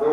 2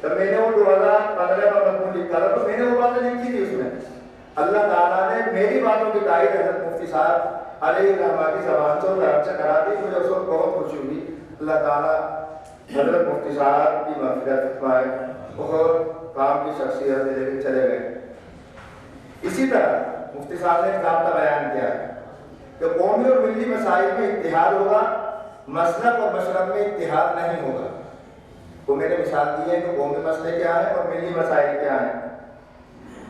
تو میں نے وہ 2015 کا مضمون لکھا تھا، تو میں نے وہ باتیں لکھی تھی اس میں. اللہ تعالیٰ نے میری باتوں کی تائید حضرت مفتی صاحب علیہ الرحمہ کی زبان سے اور عرب سے کرا دی. مجھے اس وقت بہت خوشی ہوئی. اللہ تعالیٰ حضرت مفتی صاحب کی مغفرت فرمائے. بہت کام کی شخصیت سے لے کے چلے گئے. اسی طرح مفتی صاحب نے ایک ضابطہ بیان کیا کہ قومی اور ملی مسائل میں اتحاد ہوگا، مسلک اور مشرب میں اتحاد نہیں ہوگا. وہ میں نے مثال دی ہے کہ قومی مسئلے کیا ہیں اور ملی مسائل کیا ہیں.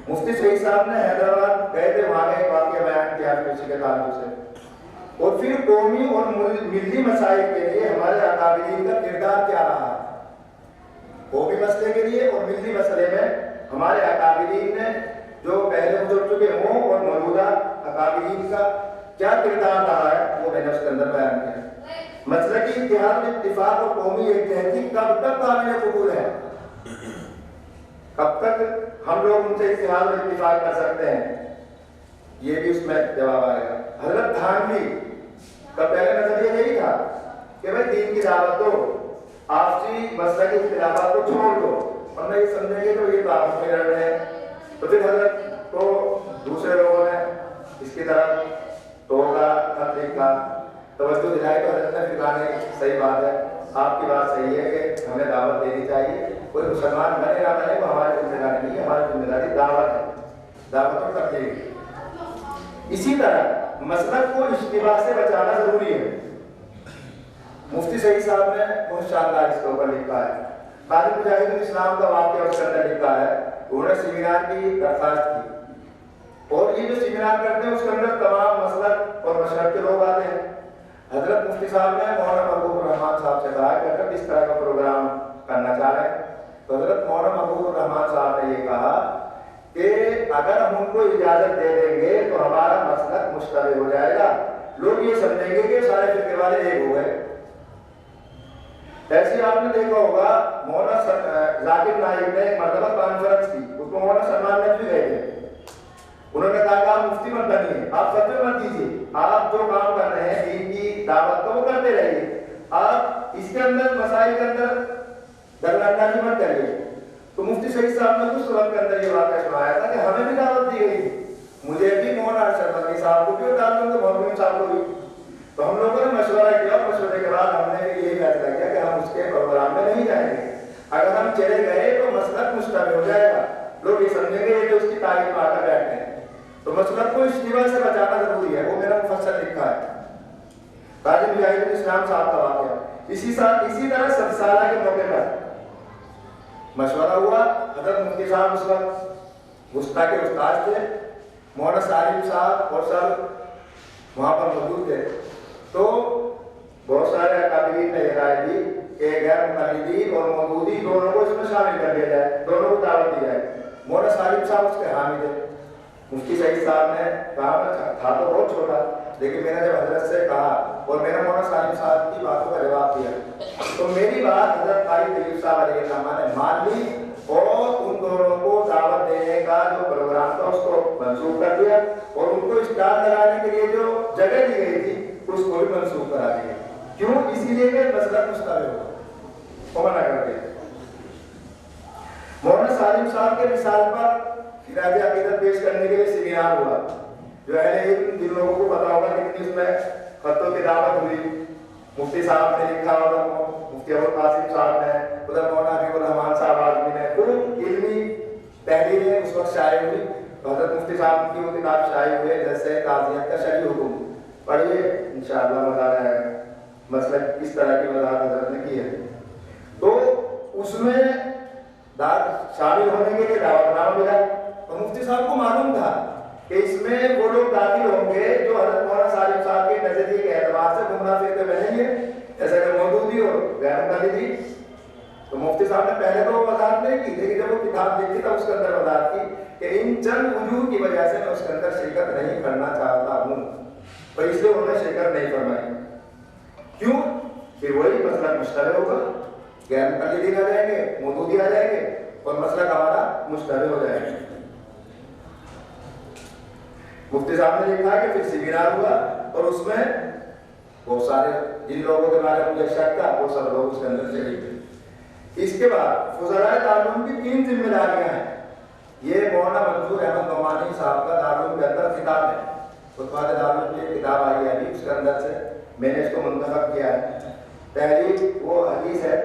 مفتی سعید صاحب نے حیدرآباد گئے تھے، وہاں ایک واقعہ بیان کیا کسی کے تعلق سے. اور پھر قومی اور ملی مسائل کے لیے ہمارے اکابرین کا کردار کیا رہا ہے. قومی مسئلے کے لیے اور ملی مسئلے میں ہمارے اکابرین نے جو پہلے گزر چکے ہوں اور موجودہ اکابرین کا کیا کردار رہا ہے وہ میں نے اس کے اندر بیان کیا. مسلکی اتحاد میں اتفاق اور قومی یکجہتی کب تک قابل قبول ہے؟ کب تک ہم لوگ ان سے اتحاد اور اتفاق کر سکتے ہیں؟ یہ بھی اس میں جواب آئے گا. حضرت تھانوی کا پہلے نظریہ یہی تھا کہ بھائی دین کی دعوت دو، آپسی مسلکی اختلافات کو چھوڑ دو، ورنہ یہ سمجھیں گے تو یہ تو آپس میں لڑ رہے ہیں. تو پھر حضرت کو دوسرے لوگوں نے اس کی طرف ٹوکا، خط لکھا، توجہ دلائی. تو حضرت نے پھر کہا نہیں صحیح بات ہے، آپ کی بات صحیح ہے کہ ہمیں دعوت دینی چاہیے. کوئی مسلمان بنے نہ بنے وہ ہماری ذمہ داری نہیں ہے، ہماری ذمہ داری دعوت ہے، دعوت اور تبلیغ. اسی طرح مسلک کو اشتباہ سے بچانا ضروری ہے. مفتی سعید صاحب نے بہت شاندار اس کے اوپر لکھا ہے. قاضی مجاہد الاسلام کا واقعہ اس کے اندر لکھا ہے. انہوں نے سیمینار کی درخواست کی اور یہ جو سیمینار کرتے ہیں اس کے اندر تمام مسلک اور مشرق کے لوگ آتے ہیں. حضرت مفتی صاحب نے مولانا محبوب الرحمان صاحب سے کہا کہ اگر اس طرح کا پروگرام کرنا چاہ رہے ہیں تو حضرت مولانا محبوب الرحمان صاحب نے یہ کہا کہ اگر ہم ان کو اجازت دے دیں گے تو ہمارا مسلک مشتبہ ہو جائے گا، لوگ یہ سمجھیں گے کہ سارے فرقے والے ایک ہو گئے. ایسے آپ نے دیکھا ہوگا مولانا ذاکر نائک نے ایک مرتبہ کانفرنس کی، اس کو مولانا سلمان ندوی گئے تھے. انہوں نے کہا کہ آپ مفتی مت بنیے، آپ فتوے مت دیجیے، آپ جو کام کر رہے ہیں دین کی دعوت کا وہ کرتے رہیے، آپ اس کے اندر مسائل کے اندر دخل مت کریے. تو مفتی سعید صاحب نے اس وقت کے اندر یہ واقعہ سنایا تھا کہ ہمیں بھی دعوت دی گئی، مجھے بھی مولانا ارشد مدنی صاحب کو بھی اور ڈالوں گے محمد صاحب کو بھی. تو ہم لوگوں نے مشورہ کیا، مشورے کے بعد ہم نے بھی یہی فیصلہ کیا کہ ہم اس کے پروگرام میں نہیں جائیں گے. اگر ہم چلے گئے تو مسلک مشتبہ ہو جائے گا، لوگ یہ سمجھیں گے یہ جو اس کی تعریف میں آ کر بیٹھتے ہیں. تو مسلک کو اشتباہ سے بچانا ضروری ہے، وہ میرا مفصل لکھا ہے. قاضی مجاہد الاسلام صاحب کا واقعہ. اسی طرح 7 سالہ کے موقع پر مشورہ ہوا. حضرت مفتی صاحب اس وقت وسطیٰ کے استاد تھے، مولانا سالم صاحب اور سب وہاں پر موجود تھے. تو بہت سارے اکابرین نے یہ رائے دی کہ غیر مقلدین اور مودودی دونوں کو اس میں شامل کر لیا جائے، دونوں کو دعوت دی جائے. مولانا سالم صاحب اس کے حامی تھے. مفتی سعید صاحب نے کہا تھا تو بہت چھوٹا، لیکن میں نے جب حضرت سے کہا اور میں نے مولانا سالم صاحب کی باتوں کا جواب دیا تو میری بات حضرت قاری طیب صاحب علیہ السلام نے مان لی اور ان دونوں کو دعوت دینے کا جو پروگرام تھا اس کو منسوخ کر دیا اور ان کو اسٹار لگانے کے لیے جو جگہ دی گئی تھی اس کو بھی منسوخ کرا دیا. کیوں؟ اسی لیے کہ مسئلہ مشتبہ ہو، منع کر دیا. مولانا سالم صاحب کے مثال پر خراج عقیدت پیش کرنے کے لیے سیمینار ہوا. جو اہل علم جن لوگوں کو پتا ہوگا کتنی اس میں خطوں کی دعوت ہوئی. مفتی صاحب نے لکھا، ادھر مفتی ابوالقاسم صاحب نے، ادھر مولانا حبیب الرحمان صاحب آزمی نے، خوب علمی تحریریں اس وقت شائع ہوئی. حضرت مفتی صاحب کی وہ کتاب شائع ہوئے جیسے تعزیت کا شرعی حکم. پڑھیے انشاءاللہ مزہ آئے گا. مسئلہ کس طرح کی وضاحت حضرت نے کی ہے. تو اس میں شامل ہونے کے لیے دعوت نامہ ملا اور مفتی صاحب کو معلوم تھا کہ اس میں وہ لوگ داخل ہوں گے جو حضرت مولانا سالم صاحب کے نظریے کے اعتبار سے گمراہ فرقے میں نہیں ہے، جیسا کہ مودودی اور غیر مقلدی. تو مفتی صاحب نے پہلے تو وہ وضاحت نہیں کی، لیکن جب وہ کتاب لکھی تھا اس کے اندر وضاحت کی کہ ان چند وجوہ کی وجہ سے میں اس کے اندر شرکت نہیں کرنا چاہتا ہوں، اور اس لیے انہوں نے شرکت نہیں فرمائی. کیوں؟ پھر وہی مسئلہ مشتبہ ہوگا، غیر مقلدین آ جائیں گے، مودودی آ جائیں گے اور مسئلہ ہمارا مشتبہ ہو جائے گا. مفتی صاحب نے لکھا کہ پھر سیمینار ہوا اور اس میں بہت سارے جن لوگوں کے بارے میں مجھے شک تھا وہ سب لوگ اس کے اندر چلے گئے. اس کے بعد فضلائے دارالعلوم کی 3 ذمہ داریاں ہیں. یہ مولانا منظور احمد نعمانی صاحب کا دارالعلوم کے اندر خطاب ہے. خطبات دارالعلوم کی کتاب آئی ہے ابھی، اس کے اندر سے میں نے اس کو منتخب کیا ہے. تحریر وہ حدیث ہے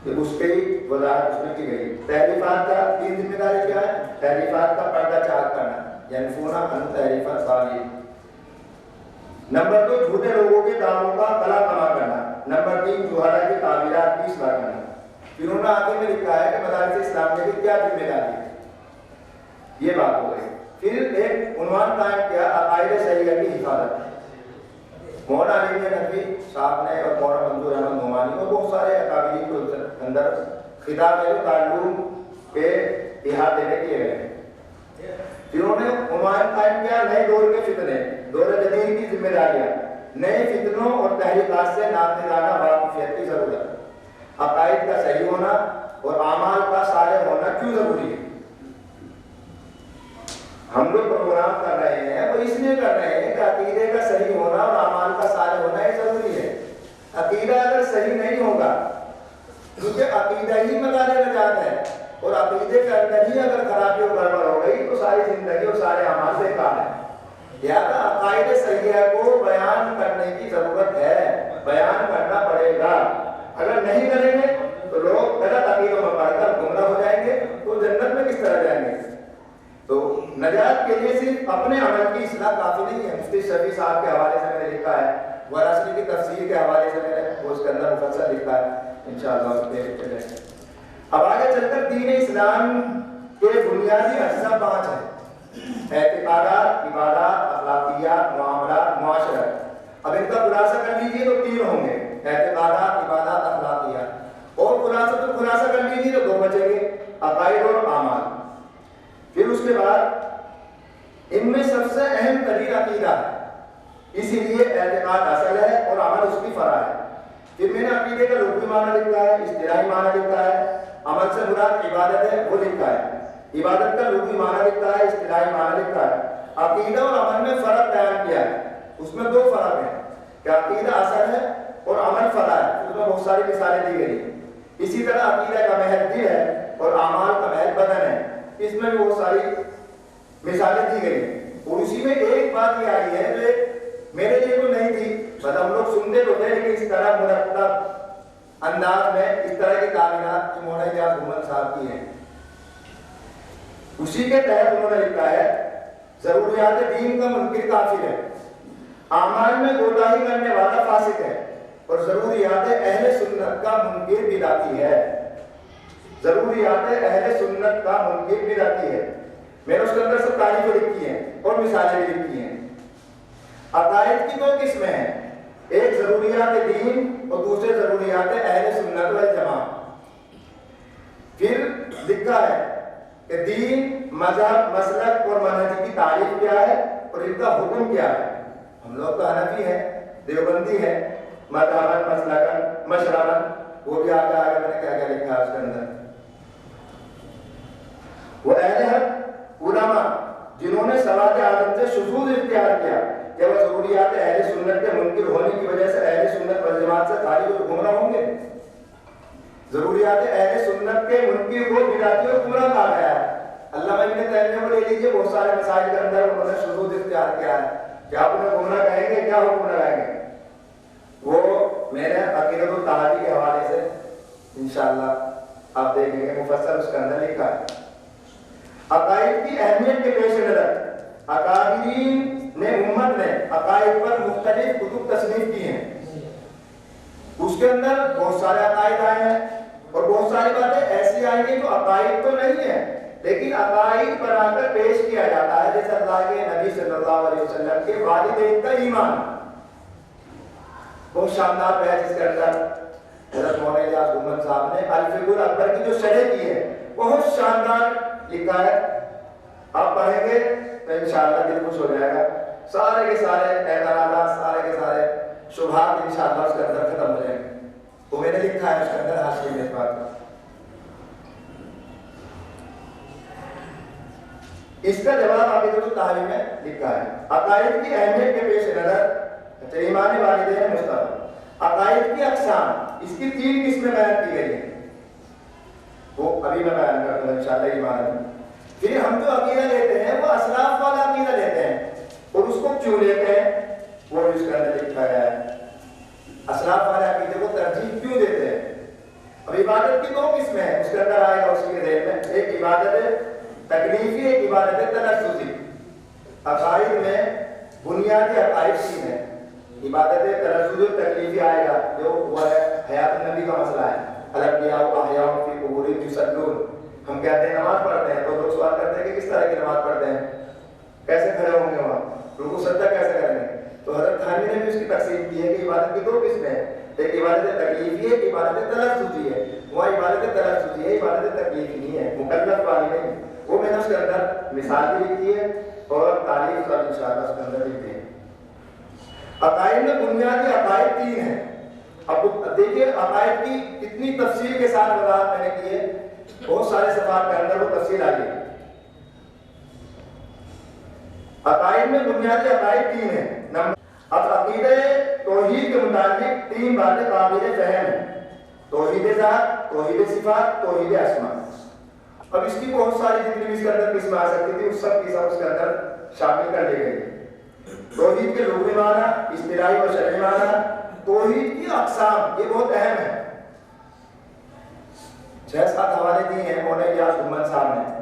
کہ اس کی وضاحت اس میں کی گئی. تحریفات کا 3 ذمہ داری کیا ہے؟ تحریفات کا پردہ چاک کرنا، ینفون عن تحریفات صالح. نمبر 2 جھوٹے لوگوں کے داموں کا کلا کما کرنا. نمبر 3 جوہرہ کی تعمیرات کی اصلاح کرنا. انہوں نے آگے میں لکھا ہے کہ مدارس اسلامیہ کی کیا ذمہ داری ہے. یہ بات ہو گئی. پھر ایک عنوان قائم کیا عقائد صحیحہ کی حفاظت. مولانا علی ندوی صاحب نے اور مولانا منظور احمد نعمانی اور بہت سارے اکابرین کے اندر خطاب تعلم کے احاطے میں کیے گئے. جنہوں نے عنوان قائم کیا نئے دور کے فتنے، دور جدید کی ذمہ داریاں، نئے فتنوں اور تحریکات سے ناقدانہ واقفیت کی ضرورت. عقائد کا صحیح ہونا اور اعمال کا صالح ہونا کیوں ضروری ہے؟ ہم لوگ پروگرام کر رہے ہیں وہ اس لیے کر رہے ہیں کہ عقیدے کا صحیح ہونا اور اعمال کا صالح ہونا یہ ضروری ہے. عقیدہ اگر صحیح نہیں ہوگا، کیونکہ عقیدہ ہی مدار نجات ہے، اور عقیدے کے اندر ہی اگر خرابی اور گڑبڑ ہو گئی تو ساری زندگی اور سارے اعمال بیکار ہیں. لہٰذا عقائد صحیحہ کو بیان کرنے کی ضرورت ہے، بیان کرنا پڑے گا. اگر نہیں کریں گے تو لوگ غلط عقیدوں میں پڑھ کر گمراہ ہو جائیں گے، تو جنت میں کس طرح جائیں گے؟ تو نجات کے لیے صرف اپنے عمل کی اصلاح کافی نہیں ہے. مفتی شفیع صاحب کے حوالے سے میں نے لکھا ہے، ورثی کی تفسیر کے حوالے سے میں نے اس کے اندر مفصل لکھا ہے. انشاءاللہ اس پہ چلیں. اب آگے چل کر دین اسلام کے بنیادی اجزاء 5 ہیں: اعتقادات، عبادات، اخلاقیات، معاملات، معاشرت. اب ان کا خلاصہ کر لیجیے تو 3 ہوں گے: اعتقادات، عبادات، اخلاقیات. اور خلاصہ کر لیجیے تو 2 بچیں گے: عقائد اور اعمال. پھر اس کے بعد ان میں سب سے اہم ترین عقیدہ ہے، اسی لیے اعتقاد اصل ہے اور عمل اس کی فرع ہے. پھر میں نے عقیدے کا لغوی معنی لکھا ہے، اصطلاحی معنی لکھا ہے. عمل سے مراد عبادت ہے وہ لکھا ہے. عبادت کا لغوی معنی لکھا ہے، اصطلاحی معنی لکھا ہے. عقیدہ اور عمل میں فرق بیان کیا ہے. اس میں 2 فرق ہیں کہ عقیدہ اصل ہے اور عمل فرع ہے. اس میں بہت ساری مثالیں دی گئی. اسی طرح عقیدہ کا محل دل ہے اور اعمال کا محل بدن ہے. اس میں بھی بہت ساری مثالیں دی گئی. اور اسی میں ایک بات یہ آئی ہے جو میرے لیے تو نہیں تھی، بس ہم لوگ سنتے تو تھے، لیکن اس طرح مرتب انداز میں اس طرح کی تعمیرات جو مولانا الیاس گھومن صاحب کی ہیں، اسی کے تحت انہوں نے لکھا ہے: ضروریات دین کا منکر کافر ہے، اعمال میں کوتاہی کرنے والا فاسق ہے، اور ضروریات اہل سنت کا منکر بدعتی ہے. ضروریات اہل سنت کا منکر بدعتی ہے. میں نے اس کے اندر سب تعریفیں لکھی ہیں اور مثالیں بھی لکھی ہیں. عقائد کی 2 قسمیں ہیں، ایک ضروریات دین اور دوسرے ضروریات اہل سنت والجماعہ. پھر لکھا ہے کہ دین، مذہب، مسلک اور منہج کی تعریف کیا ہے اور ان کا حکم کیا ہے. ہم لوگ تو حنفی ہیں، دیوبندی ہیں، مذہباً، مسلکاً، مشرباً. وہ بھی آگے میں نے کیا کیا لکھا ہے اس کے اندر. وہ اہل حق علماء جنہوں نے سواد عادت سے شذوذ اختیار کیا کہ وہ ضروریات اہل سنت کے منکر ہونے کی وجہ سے اہل سنت والجماعت سے خارج اور گمراہ ہوں گے. ضروریات اہل سنت کے منکر کو بدعتی اور گمراہ کہا گیا ہے. علامہ ابن تیمیہ کو لے لیجیے، بہت سارے مسائل کے اندر انہوں نے شذوذ اختیار کیا ہے. کیا آپ انہیں گمراہ کہیں گے؟ کیا حکم لگائیں گے؟ وہ میرے عقیدۃ الطحاوی کے حوالے سے انشاءاللہ آپ دیکھیں گے، مفصل اس کے اندر لکھا ہے. عقائد کی اہمیت کے پیش نظر اکابرین نے امت نے عقائد پر مختلف کتب تصنیف کی ہیں. اس کے اندر بہت سارے عقائد آئے ہیں اور بہت ساری باتیں ایسی آئیں گی جو عقائد تو نہیں ہیں لیکن عقائد بنا کر پیش کیا جاتا ہے. جیسے اللہ کے نبی صلی اللہ علیہ وسلم کے والدین کا ایمان، بہت شاندار ہے جس کے اندر حضرت مولانا الیاس گھومن صاحب نے الفقہ الاکبر کی جو شرح کی ہے بہت شاندار لکھا ہے. آپ پڑھیں گے تو انشاءاللہ دل خوش ہو جائے گا. سارے کے سارے اعتراضات، سارے کے سارے شبہات انشاءاللہ اس کے اندر ختم ہو جائیں گے. وہ میں نے لکھا ہے اس کے اندر حاشیے میں اس بات کا. اس کا جواب عقیدۃ الطحاوی میں لکھا ہے. عقائد کی اہمیت کے پیش نظر ایمان والدین مصطفیٰ. عقائد کی اقسام اس کی 3 قسمیں بیان کی گئی ہیں، وہ ابھی میں بیان کرتا ہوں انشاءاللہ ایمان۔ پھر ہم جو عقیدہ لیتے ہیں وہ اسلاف والا عقیدہ لیتے ہیں، اور اس کو کیوں لیتے ہیں وہ اس کے اندر لکھا گیا ہے۔ اسلاف والے عقیدے کو ترجیح کیوں دیتے ہیں؟ اب عبادت کی 2 قسمیں ہیں، اس کے اندر آئے گا اسی کے ذہن میں، ایک عبادت تکلیفی، ایک عبادت تنزلی۔ عقائد میں بنیادی عقائد 3 ہیں، عبادت تنزلی اور تکلیفی آئے گا جو وہ ہے حیات النبی کا مسئلہ ہے، الانبیاء احیاء فی قبورہم یصلون۔ ہم کہتے ہیں نماز پڑھتے ہیں تو لوگ سوال کرتے ہیں کہ کس طرح کی نماز پڑھتے ہیں، کیسے کھڑے ہوں گے وہاں، رکوع سجدہ کیسے کریں گے؟ تو حضرت تھانوی نے بھی اس کی تقسیم کی ہے کہ عبادت کی 2 قسمیں ہیں، ایک عبادت تکلیفی ہے، ایک عبادت تنزلی ہے۔ وہ عبادت تنزلی ہے، عبادت تکلیفی نہیں ہے، مکلف والی نہیں۔ وہ میں نے اس کے اندر مثال بھی لکھی ہے اور تعریف کا انشاءاللہ اس کے اندر لکھی ہے۔ عقائد میں بنیادی عقائد 3 ہیں۔ اب دیکھیے عقائد کی کتنی تفصیل کے ساتھ وضاحت میں نے کی ہے، بہت سارے صفات کے اندر وہ تفصیل آئی ہے۔ عقائد میں بنیادی عقائد 3 ہیں۔ اب عقیدہ توحید کے متعلق 3 باتیں قابل فہم ہیں، توحید ذات، توحید صفات، توحید اسماء۔ اب اس کی بہت ساری جتنی بھی اس کے اندر قسم آ سکتی تھی، اس سب کی سب اس کے اندر شامل کر لی گئی۔ توحید کے لغوی معنی، اصطلاحی و شرعی معنی، توحید کی اقسام، یہ بہت اہم ہے۔ 6-7 حوالے دیے ہیں مولانا الیاس گھمن صاحب نے۔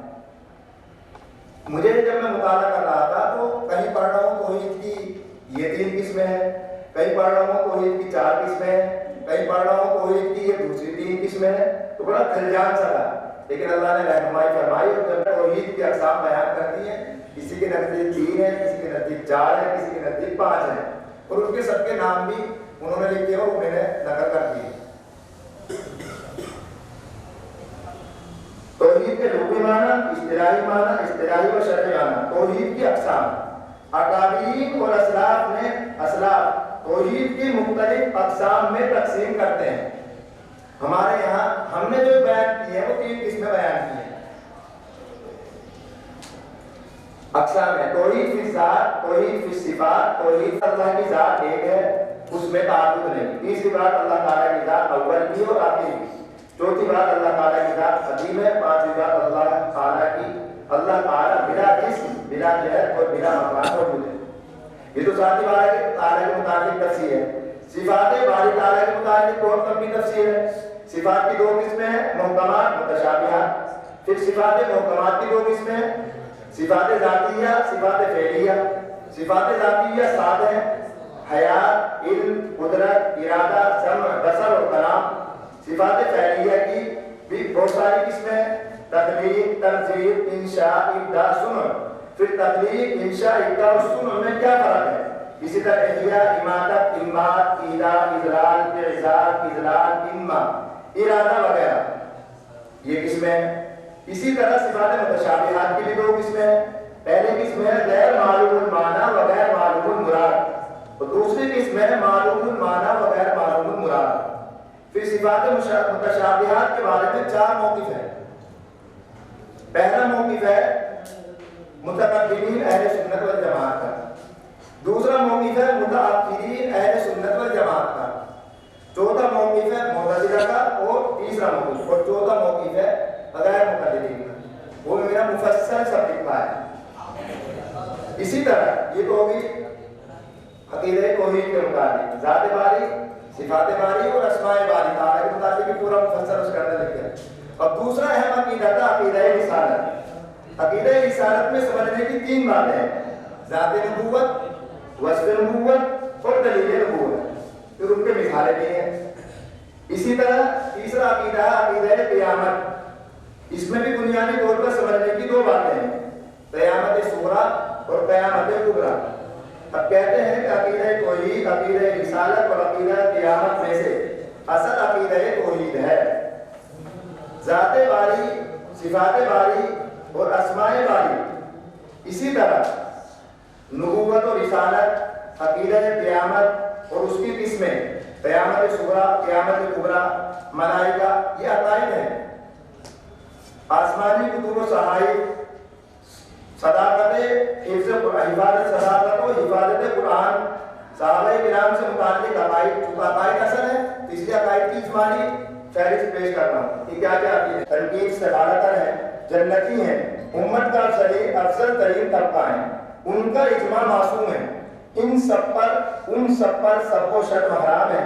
مجھے جب میں مطالعہ کر رہا تھا تو کہیں پڑھ رہا ہوں توحید کی یہ 3 قسمیں ہیں، کہیں پڑھ رہا ہوں توحید کی 4 قسمیں ہیں، کہیں پڑھ رہا ہوں توحید کی یہ دوسری 3 قسمیں ہیں، تو بڑا خلجان سا تھا۔ لیکن اللہ نے رہنمائی فرمائی اور جب توحید کی اقسام بیان کر دی ہیں، کسی کے نزدیک 3 ہیں، کسی کے نزدیک 4 ہیں، کسی کے نزدیک 5 ہیں، اور ان کے سب کے نام بھی انہوں نے لکھے اور میں نے نقل کر دیے۔ توحید کے لغوی معنی، اصطلاحی معنی، اصطلاحی و شرعی معنی، توحید کی اقسام۔ اکابرین اور اسلاف نے توحید کی مختلف اقسام میں تقسیم کرتے ہیں۔ ہمارے یہاں ہم نے جو بیان کی ہے وہ 3 قسمیں بیان کی ہیں۔ اقسام ہے توحید فی ذات، توحید فی صفات، توحید اللہ کی ذات ایک ہے، اس میں تعدد نہیں۔ تیسری بات اللہ تعالیٰ کی ذات اول کی اور آخری کی۔ چوتھی بات اللہ تعالیٰ کی ذات قدیم ہے۔ پانچویں بات اللہ تعالیٰ بلا جسم، بلا جہت اور بلا مکان موجود ہے۔ یہ تو ذاتی بارے تعالیٰ کے متعلق تفسیر ہے۔ صفات باری تعالیٰ کے متعلق بہت لمبی تفسیر ہے۔ صفات کی 2 قسمیں ہیں، محکمات، متشابہات۔ پھر صفات محکمات کی 2 قسمیں ہیں، صفات ذاتیہ، صفات فعلیہ۔ صفات ذاتیہ 7 ہیں، حیات، علم، قدرت، ارادہ، سمع، بصر اور کلام۔ صفات فعلیہ کی بھی بہت ساری قسمیں ہیں، تخلیق، تنزیل، انشاء، ابداع، صنع۔ پھر تخلیق، انشاء، ابداع اور صنع میں کیا فرق ہے؟ اسی طرح احیاء، اماتت، انبات، ایحاء، اذلال، اعزاز، اذلال، اما، ارادہ وغیرہ، یہ قسمیں ہیں۔ اسی طرح صفات متشابہات کی بھی 2 قسمیں ہیں۔ پہلی قسم ہے غیر معلوم المعنی و غیر معلوم المراد، اور دوسری قسم ہے معلوم المعنی و غیر معلوم المراد۔ پھر صفات متشابہات کے بارے میں 4 موقف ہیں۔ پہلا موقف ہے متقدمین اہل سنت والجماعت کا، دوسرا موقف ہے متأخرین اہل سنت والجماعت کا، چوتھا موقف ہے معتزلہ کا، اور تیسرا موقف اور چوتھا موقف ہے غیر مقلدین کا۔ وہ میرا مفصل سب لکھا ہے۔ اسی طرح یہ تو ہوگی عقیدہ توحید کے متعلق، ذات باری، صفات باری اور اسماء باری تعالیٰ کے متعلق بھی پورا مفصل اس کے اندر لکھا ہے۔ اور دوسرا اہم عقیدہ تھا عقیدہ رسالت۔ عقیدہ رسالت میں سمجھنے کی 3 باتیں ہیں، ذات نبوت، وصف نبوت اور دلیل نبوت۔ پھر ان کے مثالیں بھی ہیں۔ اسی طرح تیسرا عقیدہ عقیدہ قیامت، اس میں بھی بنیادی طور پر سمجھنے کی 2 باتیں ہیں، قیامت صغریٰ اور قیامت کبریٰ۔ اب کہتے ہیں کہ عقیدہ توحید، عقیدہ رسالت اور عقیدہ قیامت میں سے اصل عقیدہ توحید ہے۔ ذات باری، صفات باری اور اسماء باری، اسی طرح نبوت و رسالت، عقیدہ قیامت اور اس کی قسمیں قیامت صغریٰ، قیامت کبریٰ، ملائکہ، یہ عقائد ہیں۔ آسمانی کتب و صحائف، صداقت حفاظت صداقت و حفاظت قرآن، صحابہ کرام سے متعلق عقائد، چونکہ عقائد اصل ہے اس لیے عقائد کی اجمالی فہرست پیش کر رہا ہوں کہ کیا کیا آتی ہے. تنقید سے بالاتر ہے، جنتی ہیں، امت کا افضل ترین طبقہ ہیں، ان کا اجماع معصوم ہے، ان سب پر سب و شرم حرام ہے.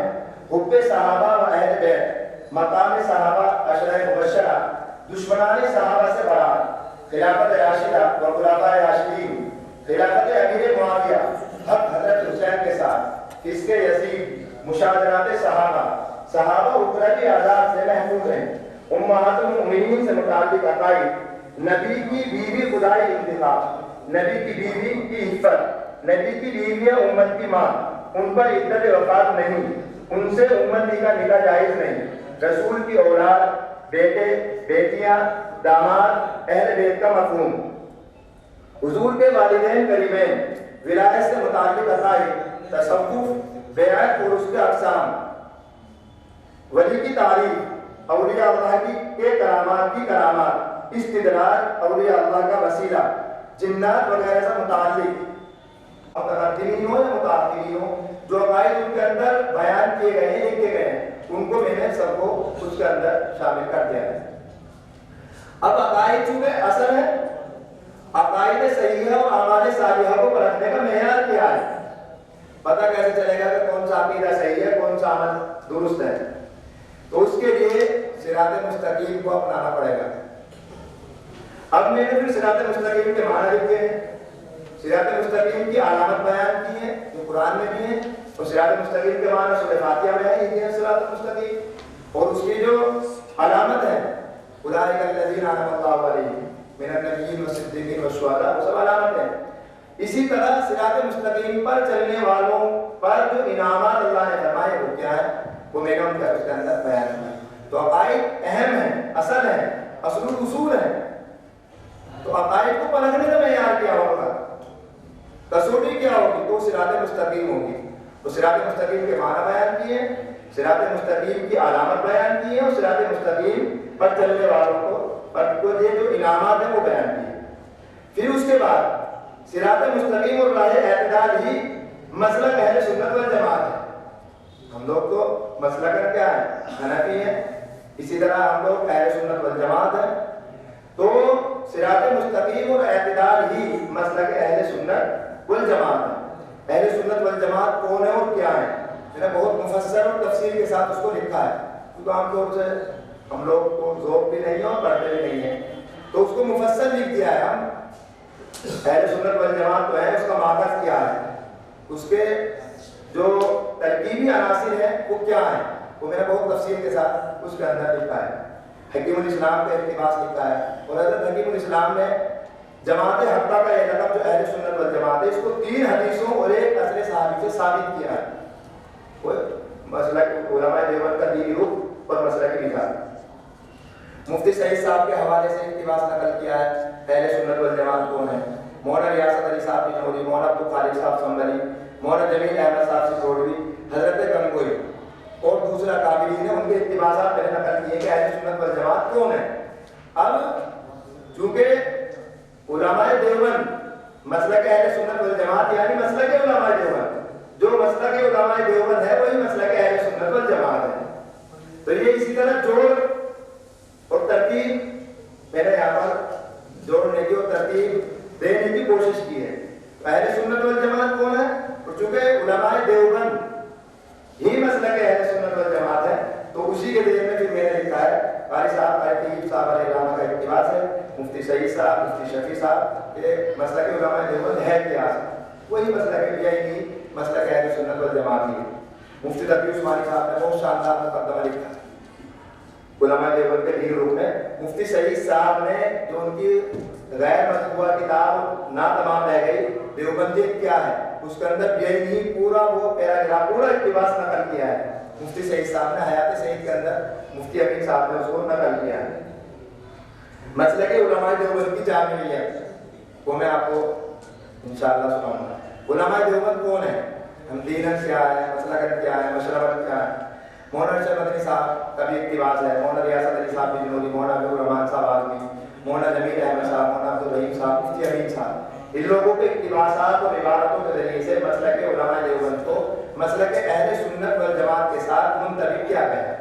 حب صحابہ و اہل بیت، مقام صحابہ عشرہ مبشرہ، دشمنان صحابہ سے برات، خلافت راشدہ و خلفائے راشدین، خلافت امیر معاویہ، حق حضرت حسین کے ساتھ، فسق یزید، مشاجرات صحابہ اخروی عذاب سے محفوظ ہیں. امہات المؤمنین سے متعلق عقائد، نبی کی بیوی خدائی انتخاب، نبی کی بیوی کی عفت، نبی کی بیویاں امت کی ماں، ان پر عدت وفات نہیں، ان سے امتی کا نکاح جائز نہیں. رسول کی اولاد، بیٹے، بیٹیاں، داماد، اہل بیت کا مفہوم. حضور کے والدین قریبین، ولایت سے متعلق عقائد، تصوف، بیعت اور اس کے اقسام، ولی کی تعریف، اولیاء اللہ کے کرامات، استدراج، اولیاء اللہ کا وسیلہ، جنات وغیرہ سے متعلق متقدمین ہو یا متأخرین ہو، جو عقائد ان کے اندر بیان کیے گئے ہیں، لکھے گئے ہیں، ان کو میں نے سب کو اس کے اندر شامل کر دیا ہے. اب عقائد چونکہ اصل ہے، عقائد صحیحہ اور اعمال صالحہ کو پرکھنے کا معیار کیا ہے؟ پتہ کیسے چلے گا کہ کون سا عقیدہ صحیح ہے، کون سا عمل درست ہے؟ تو اس کے لیے صراط مستقیم کو اپنانا پڑے گا. اب میں نے پھر صراط مستقیم کے معنی لکھے ہیں، صراط مستقیم کی علامت بیان کی ہے جو قرآن میں بھی ہے، اور صراط مستقیم کے معنی سورہ فاتحہ میں ہے، یہ ہے صراط مستقیم. اور اس کی جو علامت ہے اولئک الذین انعم اللہ علیہم من النبیین والصدیقین والشہداء، وہ سب علامت ہیں. اسی طرح صراط مستقیم پر چلنے والوں پر جو انعامات اللہ نے فرمائے وہ کیا ہے، وہ میں نے ان کے اس کے اندر بیان کیا. تو عقائد اہم ہیں، اصل ہیں، اصل الاصول ہیں. تو عقائد کو پرکھنے کا معیار کیا ہوگا، کسوٹی کیا ہوگی؟ تو صراط مستقیم ہوگی. تو صراط مستقیم کے معنی بیان کیے، صراط مستقیم کی علامت بیان کی ہے، اور صراط مستقیم پر چلنے والوں کو یہ جو انعامات ہیں وہ بیان کیے. پھر اس کے بعد صراط مستقیم اور راہ اعتدال ہی مسلک اہل سنت والجماعت ہے. ہم لوگ تو مسلک کیا ہے؟ حنفی ہیں. اسی طرح ہم لوگ اہل سنت والجماعت ہیں. تو صراط مستقیم اور اعتدال ہی مسلک اہل سنت والجماعت ہے. اہل سنت والجماعت کون ہے اور کیا ہے؟ میں نے بہت مفصل اور تفصیل کے ساتھ اس کو لکھا ہے، کیونکہ عام طور سے ہم لوگ کو ذوق بھی نہیں ہے اور پڑھتے بھی نہیں ہیں، تو اس کو مفصل لکھ دیا ہے. ہم اہل سنت والجماعت تو ہے، اس کا ماخذ کیا ہے، اس کے جو ترکیبی عناصر ہیں وہ کیا ہیں، وہ میں نے بہت تفصیل کے ساتھ اس کے اندر لکھا ہے. حکیم الاسلام کا اقتباس لکھا ہے، اور حضرت حکیم الاسلام نے جماعت حقہ کا یہ لقب جو اہل سنت والجماعت ہے، اس کو 3 حدیثوں اور 1 اثر صحابی سے ثابت کیا ہے. مسلک علماء دیوبند کا دینی رخ اور مسلک مثال. مفتی سعید صاحب کے حوالے سے اقتباس نقل کیا ہے. اہل سنت والجماعت کون ہے؟ مولانا ریاست علی صاحب بنوری، مولانا عبدالخالق صاحب سنبلی، مولانا جمیل احمد صاحب سکھوڑوی، حضرت گنگوئی اور دوسرا قابلین ہیں. ان کے اقتباسات میں نے نقل کیے کہ اہل سنت والجماعت کون ہے. اب چونکہ علماء دیوبند مسلک اہل سنت والجماعت یعنی مسلک علماء دیوبند، جو مسلک علماء دیوبند ہے وہی مسلک اہل سنت والجماعت ہے. تو یہ اسی طرح جوڑ اور ترتیب میں نے یہاں پر جوڑنے کی اور ترتیب دینے کی کوشش کی ہے. اہل سنت والجماعت کون ہے؟ اور چونکہ علماء دیوبند ہی مسلک اہل سنت والجماعت ہے، تو اسی کے ذیل میں پھر میں نے لکھا ہے. قاری صاحب کا طیب صاحب علیہ السلام کا اقتباس ہے، مفتی سعید صاحب، مفتی شفیع صاحب، یہ مسلک علماء دیوبند ہے کیا، وہی مسلک یہی مسلک اہل سنت والجماعت ہی. مفتی تقی عثمانی صاحب نے بہت شاندار مقدمہ لکھا علماء دیوبند کے دین رخ میں. مفتی سعید صاحب نے جو ان کی غیر مطبوعہ کتاب نہ تمام رہ گئی دیوبندیت کیا ہے، اس کے اندر یہی پورا وہ پیراگراف پورا اقتباس نقل کیا ہے. مفتی سعید صاحب نے حیات سعید کے اندر مفتی امین صاحب نے اس کو نقل کیا ہے. مسلک علماء دیوبند کی جامعیت وہ میں آپ کو انشاءاللہ سناؤں گا. علماء دیوبند کون ہے، ہم دینن کیا ہے، مسلکن کیا ہے، مشربن کیا ہے. مولانا ارشد مدنی صاحب کا بھی اقتباس ہے، مولانا ریاست علی صاحب بجنوری، مولانا عبد الرحمان صاحب آزمی، مولانا جمیل احمد صاحب، مولانا عبدالرحیم صاحب، مفتی امین صاحب، ان لوگوں کے اقتباسات اور عبارتوں کے ذریعے سے مسلک علماء دیوبند کو مسلک اہل سنت والجماعت کے ساتھ منطبق کیا گیا ہے۔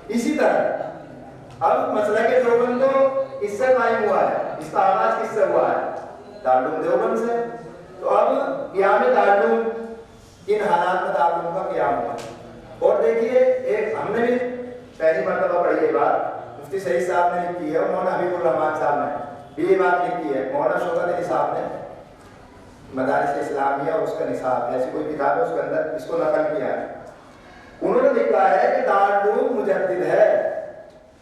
اسی طرح اب مسلک دیوبند تو اس سے قائم ہوا ہے، اس کا آغاز کس سے ہوا ہے؟ دارالعلوم دیوبند سے۔ تو اب قیام دارالعلوم، کن حالات میں دارالعلوم کا قیام ہوا؟ اور دیکھیے ایک ہم نے بھی پہلی مرتبہ پڑھی یہ بات، مفتی سعید صاحب نے لکھی ہے، مولانا حبیب الرحمان صاحب نے بھی یہ بات لکھی ہے، مولانا شوکت علی صاحب نے مدارس اسلامیہ اور اس کا نصاب ایسی کوئی کتاب ہے اس کے اندر اس کو نقل کیا ہے۔ انہوں نے لکھا ہے کہ دارالعلوم مجدد ہے،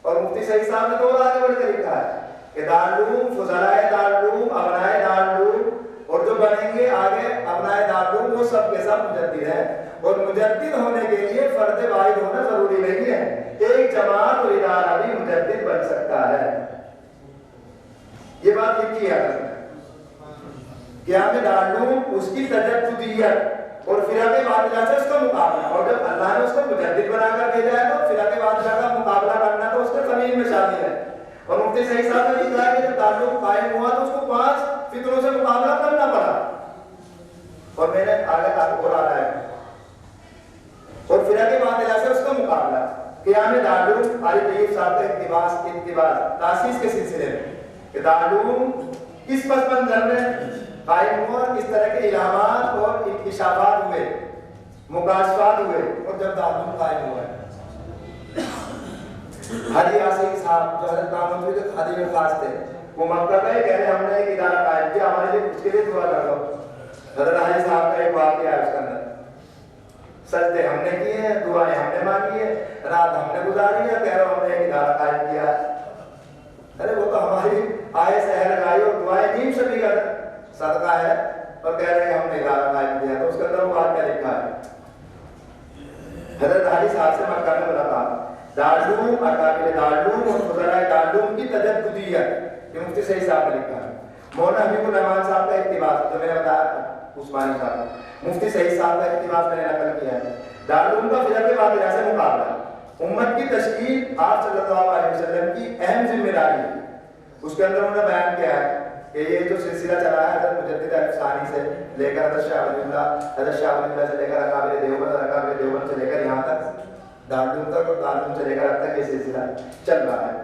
اور مفتی سعید صاحب نے تو اور آگے بڑھ کر لکھا ہے کہ دارالعلوم، فضلائے دارالعلوم، ابنائے دارالعلوم اور جو بنیں گے آگے ابنائے دارالعلوم وہ سب کے سب مجدد ہیں، اور مجدد ہونے کے لیے فرد واحد ہونا ضروری نہیں ہے، ایک جماعت اور ادارہ بھی مجدد بن سکتا ہے۔ یہ بات لکھی ہے قیام دارالعلوم، اس کی تجددیت اور فرق باطلہ سے اس کا مقابلہ، اور جب اللہ نے اس کو مجدد بنا کر بھیجا ہے تو فرق باطلہ کا مقابلہ کرنا تو اس کے زمین میں شامل ہے۔ اور مفتی صحیح صاحب نے لکھا ہے کہ جب دارالعلوم قائم ہوا تو اس کو 5 فتنوں سے مقابلہ کرنا پڑا، اور میں نے آگے اور آ رہا ہے، اور فرق باطلہ سے اس کا مقابلہ۔ قیام دارالعلوم علی طیب صاحب کا اقتباس تاسیس کے سلسلے میں کہ دارالعلوم کس پس منظر میں قائم ہوا، کس طرح کے علامات اور انکشافات ہوئے، مکاشفات ہوئے، اور جب دارالعلوم قائم ہوا ہے۔ حاجی یاسین صاحب جو حضرت کامل کے خادم خاص تھے، وہ مکہ گئے، کہہ رہے ہم نے ایک ادارہ قائم کیا، ہمارے لیے اس کے لیے دعا کر دو۔ حضرت حاجی صاحب کا ایک واقعہ ہے اس کے اندر، سجدے ہم نے کیے ہیں، دعائیں ہم نے مانگی ہے، رات ہم نے گزاری ہے، کہہ رہے ہم نے ایک ادارہ قائم کیا ہے۔ ارے وہ تو ہماری آئے سحر لگائی اور دعائیں نیم سے بھی صدقہ ہے، اور کہہ رہے ہیں ہم نے ادارہ قائم کیا، تو اس کے اندر وہ بات کیا لکھا ہے؟ حضرت حاجی صاحب سے مکہ میں ملاقات، دارالعلوم، اکابر دارالعلوم اور فضلائے دارالعلوم کی تجددیت، یہ مفتی سعید صاحب نے لکھا ہے۔ مولانا حبیب الرحمان صاحب کا اقتباس جو میں نے بتایا عثمانی صاحب، مفتی سعید صاحب کا اقتباس میں نے نقل کیا ہے۔ دارالعلوم کا فرق باطلہ سے مقابلہ، امت کی تشکیل آپ صلی اللہ علیہ وسلم کی اہم ذمہ داری ہے۔ اس کے اندر انہوں نے بیان کیا ہے کہ یہ جو سلسلہ چلا ہے حضرت مجدد افسانی سے لے کر حضرت شاہ ولی اللہ سے لے کر اکابر دیوبند، اکابر دیوبند سے لے کر یہاں تک دارالعلوم تک، اور دارالعلوم سے لے کر اب تک یہ سلسلہ چل رہا ہے۔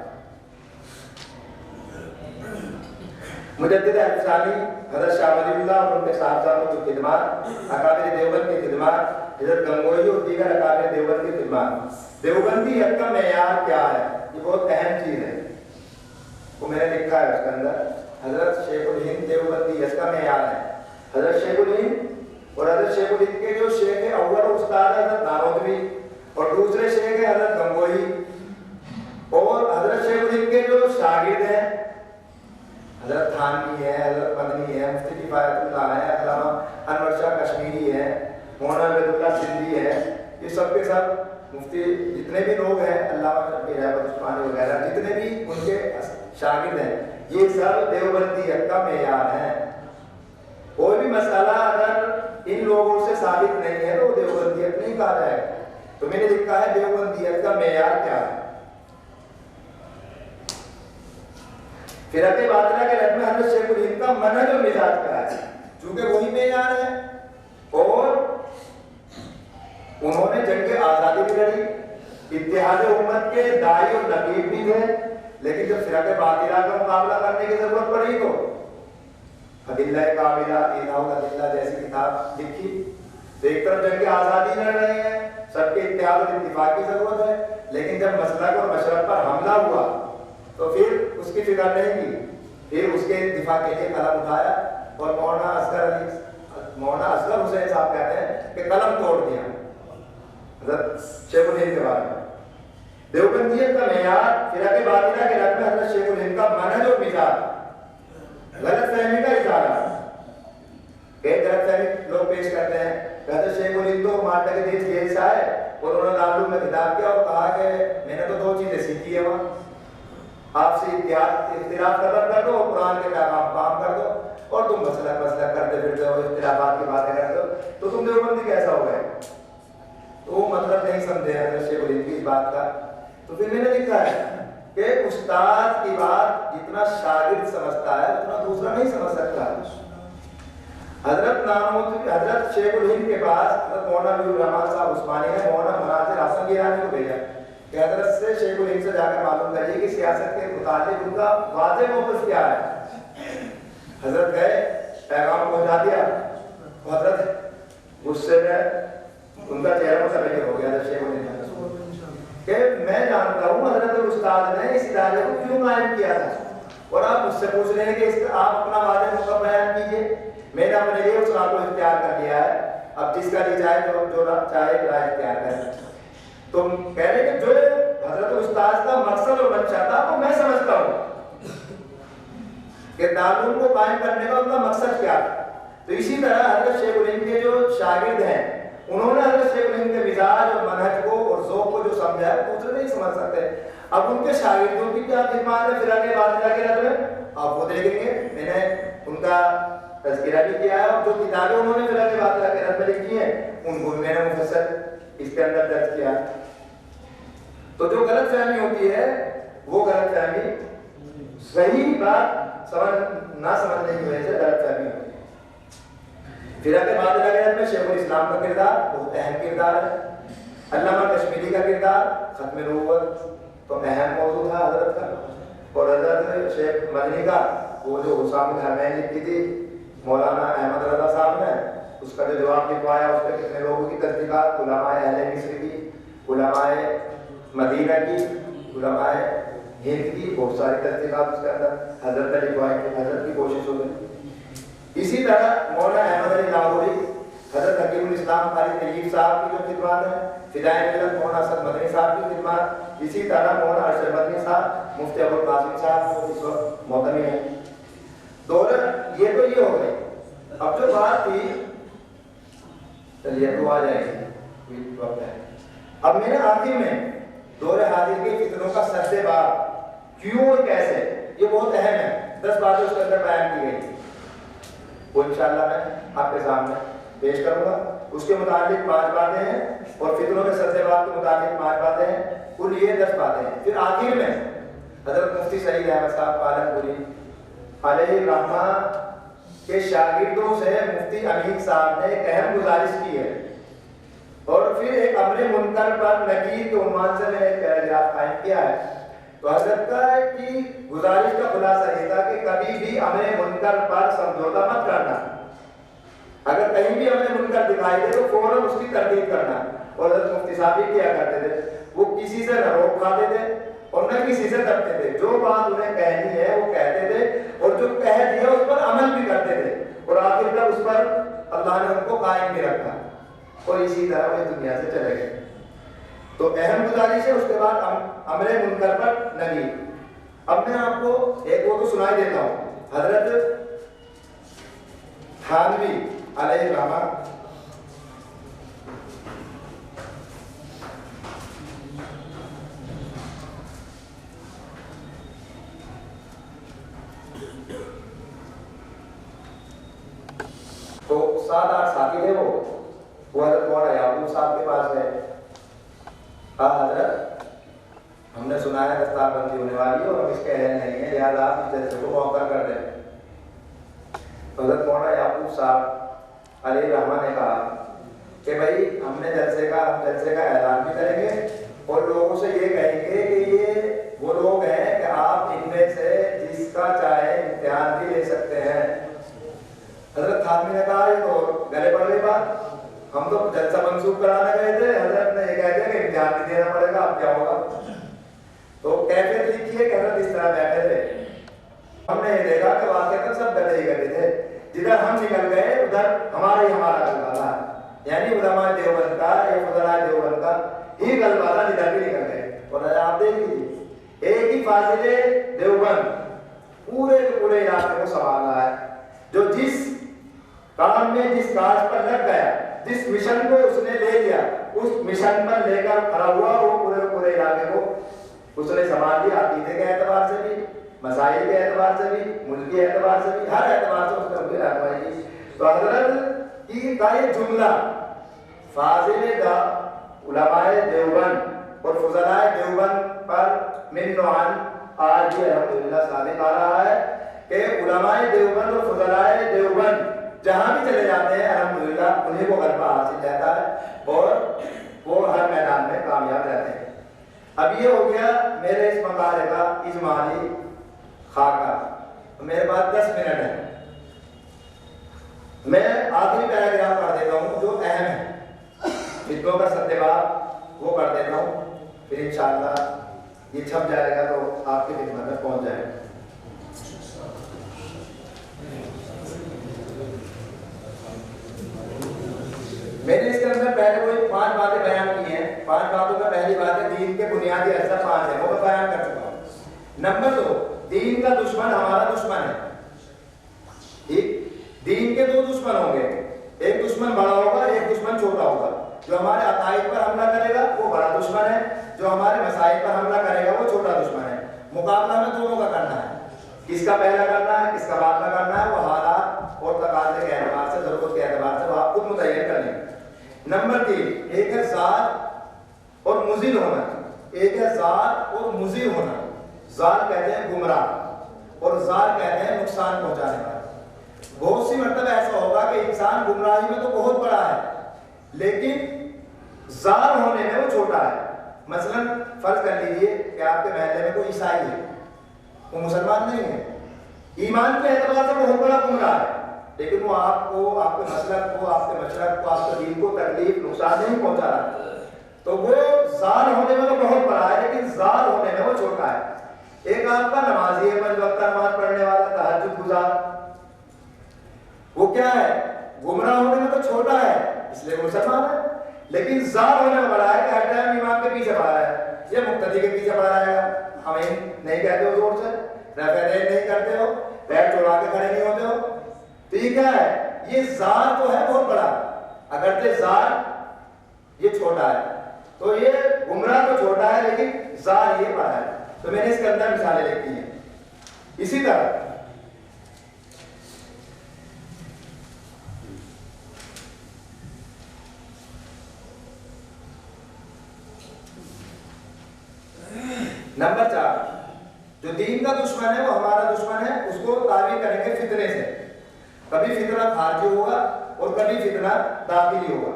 مجدد افسانی حضرت شاہ ولی اللہ اور ان کے صاحبزادوں کی خدمات، اکابر دیوبند کی خدمات، حضرت گنگوئی اور دیگر اکابر دیوبند کی خدمات۔ دیوبندیت کا معیار کیا ہے؟ یہ بہت اہم چیز ہے، وہ میں نے لکھا ہے اس کے اندر۔ حضرت شیخ الہند دیوبندیت کا معیار ہے، حضرت شیخ الہند، اور حضرت شیخ الہند کے جو شیخ اول استاد ہے حضرت نارودوی، اور دوسرے شیخ ہیں حضرت گنگوئی، اور حضرت شیخ الہند کے جو شاگرد ہیں حضرت تھانوی ہے، حضرت مدنی ہے، مفتی کفایت اللہ ہے، علامہ انور شاہ کشمیری ہے، مولانا عبید اللہ سندھی ہے، یہ سب کے سب مفتی جتنے بھی لوگ ہیں، علامہ شبیر احمد عثمانی وغیرہ جتنے بھی ان کے شاگرد ہیں، یہ سب دیوبندیت کا معیار ہے۔ کوئی بھی مسئلہ اگر ان لوگوں سے ثابت نہیں ہے تو دیوبندیت نہیں کہا جائے گا۔ تو میں نے لکھا ہے دیوبندیت کا معیار کیا ہے۔ فرق باطلہ کے رد میں حضرت شیخ الہند کا منہج و مزاج کیا ہے، چونکہ وہی معیار ہے، اور انہوں نے جنگ آزادی بھی لڑی، اتحاد امت کے داعی اور نقیب بھی تھے، لیکن جب فرق باطلہ کا مقابلہ کرنے کی ضرورت پڑی تو ادلہ کاملہ، ایضاح الادلہ جیسی کتاب لکھی۔ تو ایک طرف جنگ آزادی لڑ رہے ہیں، سب کے اتحاد اور اتفاق کی ضرورت ہے، لیکن جب مسلک اور مشرب پر حملہ ہوا تو پھر اس کی فکر نہیں کی، پھر اس کے دفاع کے لیے قلم اٹھایا، اور مولانا اصغر حسین صاحب کہتے ہیں کہ قلم توڑ دیا حضرت شیخ الہند کے بارے میں۔ دیوبندیت کا معیار فرق باطلہ کے رد میں حضرت شیخ الہند کا منہج و مزاج، غلط فہمی کا اظہار۔ ایک غلط فہمی لوگ پیش کرتے ہیں کہ حضرت شیخ الہند تو مالٹا کے دیش جیل سے آئے اور انہوں نے دارالعلوم میں خطاب کیا اور کہا کہ میں نے تو 2 چیزیں سیکھی ہے وہاں، آپ سے اختلاف ختم کر دو اور قرآن کے پیغام کام کر دو، اور تم مسئلہ کرتے پھرتے ہو، اختلافات کی باتیں کرتے ہو، تو تم دیوبندی کیسا ہو گئے؟ تو وہ مطلب نہیں سمجھے حضرت شیخ الہند کی اس بات کا۔ تو پھر میں نے لکھا ہے کہ استاد کی بات جتنا شاگرد سمجھتا ہے اتنا دوسرا نہیں سمجھ سکتا۔ حضرت نانوتوی حضرت شیخ الہند کے پاس حضرت مولانا نور الرحمان صاحب عثمانی نے مولانا مناظر حسن گیلانی کو بھیجا کہ حضرت سے شیخ الہند سے جا کر معلوم کریے کہ سیاست کے متعلق ان کا واضح موقف کیا ہے. حضرت گئے, پیغام پہنچا دیا. حضرت غصے میں ان کا چہرہ متغیر ہو گیا. شیخ الہند کہ میں جانتا ہوں حضرت استاد نے اس ادارے کو کیوں قائم کیا تھا, اور آپ مجھ سے پوچھ رہے ہیں کہ آپ اپنا واضح موقف بیان کیجیے. میں نے اپنے لیے اس رات کو اختیار کر لیا ہے, اب جس کا جی چاہے جو چاہے رائے اختیار کرے. تم کہہ رہے کہ جو حضرت استاد کا مقصد اور منشا تھا وہ میں سمجھتا ہوں کہ دارالعلوم کو قائم کرنے کا ان کا مقصد کیا تھا. تو اسی طرح حضرت شیخ الہند کے جو شاگرد ہیں انہوں نے حضرت شیخ الہند کے مزاج اور منہج کو اور ذوق کو جو سمجھا ہے دوسرے نہیں سمجھ سکتے. اب ان کے شاگردوں کی کیا خدمات ہے فرقہ باطلہ کے رد میں, آپ وہ دیکھیں گے. میں نے ان کا تذکرہ بھی کیا ہے, اور جو کتابیں انہوں نے فرقہ باطلہ کے رد میں لکھی ہیں ان کو میں نے مفصل اس کے اندر درج کیا. تو جو غلط فہمی ہوتی ہے وہ غلط فہمی صحیح بات نہ سمجھنے کی وجہ سے غلط فہمی ہوتی ہے. فرقہ باطلہ کے رد میں شیخ الاسلام کا کردار بہت اہم کردار ہے. علامہ کشمیری کا کردار ختم نبوت تو اہم موضوع تھا حضرت کا, اور حضرت شیخ مدنی کا وہ جو حسام الحرمین لکھی تھی مولانا احمد رضا صاحب نے, اس کا جو جواب لکھوایا اس پہ کتنے لوگوں کی تصدیقات, علماء اہل مصر کی, علماء مدینہ کی, علماء ہند کی, بہت ساری تصدیقات اس کے اندر حضرت نے لکھوائی تھی. حضرت کی کوشش ہو گئی. اسی طرح مولانا احمد علی لاہوری, حضرت حکیم الاسلام قاری طیب صاحب کی جو خدمات ہیں, فدائے ملت مولانا اسد مدنی صاحب کی خدمات, اسی طرح مولانا ارشد مدنی صاحب, مفتی ابوالقاسم صاحب جو اس وقت محتمی ہیں. دولت یہ تو یہ ہو گئی. اب جو بات تھی چلیے تو آ جائے گی وقت ہے. اب میں نے آخر میں دور حاضر کے فتنوں کا سرد باب کیوں اور کیسے, یہ بہت اہم ہے. 10 باتیں اس کے اندر بیان کی گئی, وہ انشاءاللہ میں آپ کے سامنے پیش کروں گا. اس کے متعلق 5 باتیں ہیں, اور فتنوں کے سرد باب کے متعلق 5 باتیں ہیں, کل یہ 10 باتیں ہیں. پھر آخر میں حضرت مفتی سعید احمد صاحب پالن پوری علیہ الرحمہ کے شاگردوں سے مفتی امین صاحب نے ایک اہم گزارش کی ہے, اور پھر ایک امر منکر پر نکیر کے عنوان سے میں نے ایک پیراگراف قائم کیا ہے. تو حضرت کا کی گزارش کا خلاصہ یہ تھا کہ کبھی بھی امر منکر پر سمجھوتا مت کرنا. اگر کہیں بھی امر منکر دکھائی دے تو فوراً اس کی تردید کرنا. اور حضرت مفتی صاحب بھی کیا کرتے تھے, وہ کسی سے نہ روک کھاتے تھے اور نہ کسی سے ڈرتے تھے. جو بات انہیں کہنی ہے وہ کہتے تھے, اور جو کہہ دیا اس پر عمل بھی کرتے تھے, اور آخر تک اس پر اللہ نے ان کو قائم بھی رکھا, اور اسی طرح وہ دنیا سے چلے گئے. تو اہم گزارش ہے. اس کے بعد امر منکر پر نہی. اب میں آپ کو ایک وہ تو سنائی دیتا ہوں. حضرت تھانوی علیہ الرحمہ تو 7-8 ساتھی تھے, وہ حضرت مولانا یعقوب صاحب کے پاس گئے. ہاں حضرت, ہم نے سنا ہے دستار بندی ہونے والی ہے اور ہم اس کے اہل نہیں ہیں, لہٰذا آپ اس جلسے کو موقع کر دیں. حضرت مولانا یعقوب صاحب علیہ الرحمہ نے کہا کہ بھائی ہم جلسے کا اعلان بھی کریں گے, اور لوگوں سے یہ کہیں گے کہ یہ وہ لوگ ہیں کہ آپ ان میں سے جس کا چاہے امتحان بھی لے سکتے ہیں. حضرت خاتمی نے کہا یہ تو گلے پڑ گئی بات, ہم تو جلسہ منسوخ کرانے گئے تھے, حضرت نے یہ کہہ دیا کہ امتحان بھی دینا پڑے گا, اب کیا ہوگا. تو کیفیت لکھی ہے کہ حضرت اس طرح بیٹھے تھے. ہم نے یہ دیکھا کہ واقعہ سب گلے ہی گلے تھے, جدھر ہم نکل گئے ادھر ہمارا غلبہ تھا, یعنی علماء دیوبند کا یا فضلاء دیوبند کا ہی غلبہ تھا, جدھر بھی نکل گئے. اور آپ دیکھ لیجیے ایک ہی فاضل دیوبند پورے کے پورے علاقے کو سنبھال رہا ہے, جو جس کام میں جس کاج پر لگ گیا, جس مشن کو اس نے لے لیا, اس مشن پر لے کر کھڑا ہوا, وہ پورے علاقے کو اس نے سنبھال لیا. عقیدے کے اعتبار سے بھی, مسائل کے اعتبار سے بھی, ملکی اعتبار سے بھی, ہر اعتبار سے اس نے مجھے رہنمائی کی. تو حضرت کی کا یہ جملہ فاضل علماء دیوبند اور فضلاء دیوبند پر من نوعاً آج بھی الحمدللہ ثابت آ رہا ہے کہ علماء دیوبند اور فضلاء دیوبند جہاں بھی چلے جاتے ہیں الحمدللہ انہیں وہ غلبہ حاصل رہتا ہے اور وہ ہر میدان میں کامیاب رہتے ہیں۔ اب یہ ہو گیا میرے اس مقالے کا اجمالی خاکہ۔ میرے پاس 10 منٹ ہے، میں آخری پیراگراف پڑھ دیتا ہوں جو اہم ہے، فتنوں کا سدباب وہ پڑھ دیتا ہوں، پھر انشاءاللہ یہ چھپ جائے گا تو آپ کی خدمت میں پہنچ جائے گا۔ میں نے اس کے اندر پہلے کوئی 5 باتیں بیان کی ہیں۔ 5 باتوں میں پہلی بات ہے دین کے بنیادی اجزاء 5 ہیں، وہ میں بیان کر چکا ہوں۔ نمبر 2، دین کا دشمن ہمارا دشمن ہے۔ دین کے 2 دشمن ہوں گے، ایک دشمن بڑا ہوگا، ایک دشمن چھوٹا ہوگا۔ جو ہمارے عقائد پر حملہ کرے گا وہ بڑا دشمن ہے، جو ہمارے مسائل پر حملہ کرے گا وہ چھوٹا دشمن ہے۔ مقابلہ میں دونوں کا کرنا ہے، کس کا پہلا کرنا ہے کس کا بعد میں کرنا ہے، وہ حالات اور تقاضے کے اعتبار سے، ضرورت کے اعتبار سے وہ آپ خود متعین کر لیں گے۔ نمبر 3، ایک ہے ذات اور مضل ہونا، ایک ہے ذات اور مضل ہونا۔ ذات کہتے ہیں گمراہ اور ذات کہتے ہیں نقصان پہنچانے والا۔ بہت سی مرتبہ ایسا ہوگا کہ انسان گمراہی میں تو بہت بڑا ہے لیکن ذات ہونے میں وہ چھوٹا ہے۔ مثلا فرض کر لیجئے کہ آپ کے محلے میں کوئی عیسائی ہے، وہ مسلمان نہیں ہے، ایمان کے اعتبار سے بہت بڑا گمراہ ہے، لیکن وہ آپ کو، آپ کے مسلک کو، آپ کے مشرق کو، آپ کے دین کو تکلیف نقصان نہیں پہنچا رہا، تو وہ ذات ہونے میں تو بہت بڑا ہے لیکن ذات ہونے میں وہ چھوٹا ہے۔ ایک آپ کا نمازی ہے، 5 وقت نماز پڑھنے والا، تہجد گزار، وہ کیا ہے؟ گمراہ ہونے میں تو چھوٹا ہے اس لیے مسلمان ہے، لیکن ذات ہونے میں بڑا ہے کہ ہر ٹائم امام کے پیچھے پڑا ہے یا مقتدی کے پیچھے پڑا رہے گا۔ ہمیں نہیں کہتے ہو زور سے، رفع دین نہیں کرتے ہو، پیر چوڑا کے کھڑے نہیں ہوتے ہو، تو یہ کیا ہے؟ یہ ذات تو ہے بہت بڑا، اگرچہ ذات یہ چھوٹا ہے، تو یہ گمراہ تو چھوٹا ہے لیکن ذات یہ بڑا ہے۔ تو میں نے اس کے اندر مثالیں لکھی ہیں۔ اسی طرح نمبر 4، جو دین کا دشمن ہے وہ ہمارا دشمن ہے، اس کو تعبیر کریں گے فتنے سے۔ کبھی فتنہ خارجی ہوگا اور کبھی فتنہ داخلی ہوگا۔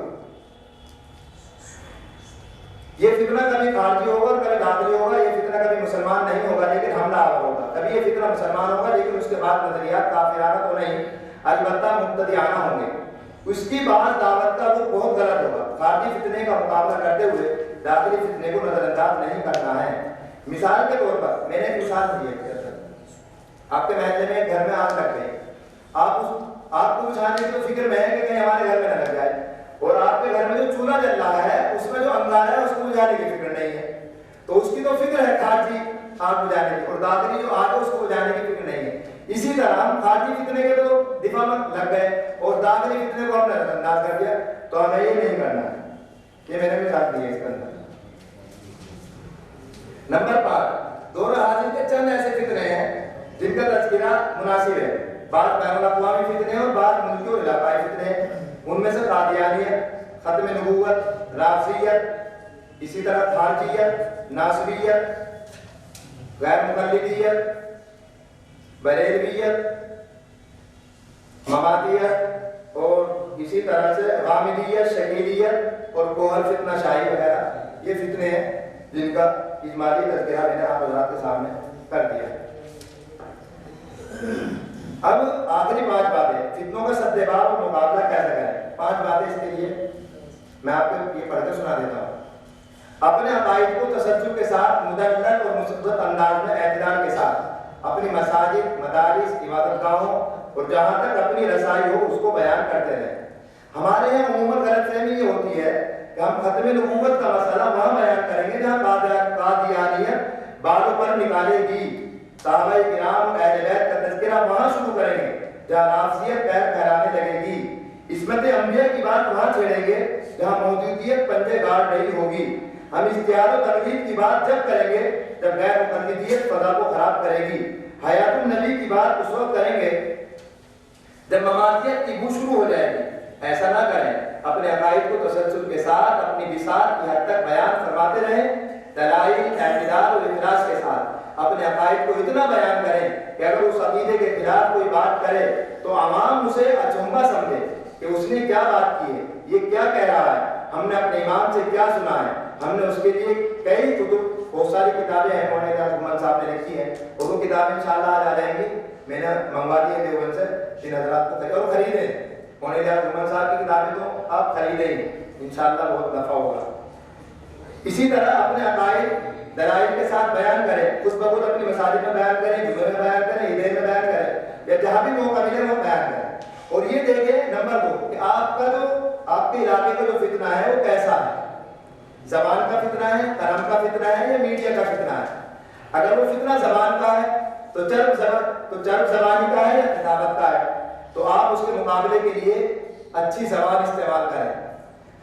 یہ فتنہ کبھی خارجی ہوگا اور کبھی داخلی ہوگا، یہ فتنہ کبھی مسلمان نہیں ہوگا لیکن حملہ آور ہوگا، کبھی یہ فتنہ مسلمان ہوگا لیکن اس کے بعد نظریات کافرانہ تو نہیں البتہ مبتدعانہ ہوں گے، اس کی بعد دعوت کا وہ بہت غلط ہوگا۔ خارجی فتنے کا مقابلہ کرتے ہوئے داخلی فتنے کو نظر انداز نہیں کرنا ہے۔ مثال کے طور پر میں نے ایک مثال دی ہے، آپ کے محلے میں ایک گھر میں آگ لگ گئی، آپ کو بجھانے کی تو فکر میں ہے کہ کہیں ہمارے گھر میں نہ لگ جائے، اور آپ کے گھر میں جو چولہا جل رہا ہے اس میں جو انگارہ ہے اس کو بجھانے کی فکر نہیں ہے، تو اس کی تو فکر ہے خارجی آگ بجھانے کی، اور داخلی جو آگ ہے اس کو بجھانے کی فکر نہیں ہے۔ اسی طرح ہم خارجی فتنے کے تو دفاع میں لگ گئے اور داخلی فتنے کو ہم نے نظر انداز کر دیا، تو ہمیں یہ نہیں کرنا ہے۔ یہ میں نے مثال دی ہے اس کے اندر۔ نمبر 5، دور حاضر کے چند ایسے فتنے ہیں جن کا تذکرہ مناسب ہے، بعض بین الاقوامی فتنے اور بعض ملکی اور علاقائی فتنے ہیں۔ ان میں سے قادیانیت، ختم نبوت، رافضیت، اسی طرح خارجیت، ناصریت، غیر مقلدیت، بریلویت، مماتیت، اور اسی طرح سے غامدیت، شکیلیت اور کوہل فتنہ شاہی وغیرہ، یہ فتنے ہیں جن کا اجمالی تذکرہ میں نے آپ حضرات کے سامنے کر دیا ہے۔ اب آخری 5 باتیں، فتنوں کا سدباب اور مقابلہ کیسے کریں۔ 5 باتیں اس کے لیے میں آپ کو یہ پڑھ کے سنا دیتا ہوں۔ اپنے عقائد کو تسلسل کے ساتھ مدلل اور مثبت انداز میں اعتدال کے ساتھ اپنی مساجد، مدارس، عبادت گاہوں اور جہاں تک اپنی رسائی ہو اس کو بیان کرتے رہیں۔ ہمارے یہاں عموماً غلط فہمی یہ ہوتی ہے کہ ہم ختم نبوت کا مسئلہ وہاں بیان کریں گے جہاں قادیانیت بالوں پر نکالے گی، صحابہ کرام اہل بیت کا تذکرہ وہاں شروع کریں گے جہاں رافضیت پیر پھیلانے لگے گی، عصمت انبیاء کی بات وہاں چھیڑیں گے جہاں موجودیت پنجے گاڑ رہی ہوگی، ہم اجتہاد و تقلید کی بات جب کریں گے جب غیر مقلدیت فضا کو خراب کرے گی، حیات النبی کی بات اس وقت کریں گے جب مماتیت کی بو شروع ہو جائے گی۔ ایسا نہ کریں، اپنے عقائد کو تسلسل کے ساتھ اپنی بساط کی حد تک بیان فرماتے رہیں، دلائل، اعتدال اور اخلاص کے ساتھ۔ اپنے عقائد کو اتنا بیان کریں کہ اگر اس عقیدے کے خلاف کوئی بات کرے تو عوام اسے اچنبھا سمجھے کہ اس نے کیا بات کی ہے، یہ کیا کہہ رہا ہے، ہم نے اپنے امام سے کیا سنا ہے۔ ہم نے اس کے لیے کئی کتب، بہت ساری کتابیں ہیں مولانا اعجاز محمد صاحب نے لکھی ہیں، اور وہ کتابیں انشاءاللہ آج آ جائیں گی، میں نے منگوا دی ہے دیوبند سے، جن حضرات کو اور خریدیں۔ مولانا اعجاز محمد صاحب کی کتابیں تو آپ خریدیں ہی، انشاءاللہ بہت نفع ہوگا۔ اسی طرح اپنے عقائد دلائل کے ساتھ بیان کریں، اس وقت اپنی مساجد میں بیان کریں، جمعے میں بیان کریں، عیدین میں بیان کریں، یا جہاں بھی موقع ملے وہ بیان کریں۔ اور یہ دیکھیں نمبر 2 کہ آپ کے علاقے کا جو فتنہ ہے وہ کیسا ہے، زبان کا فتنہ ہے، قلم کا فتنہ ہے، یا میڈیا کا فتنہ ہے۔ اگر وہ فتنہ زبان کا ہے تو چرب زبانی کا ہے یا کتابت کا ہے، تو آپ اس کے مقابلے کے لیے اچھی زبان استعمال کریں،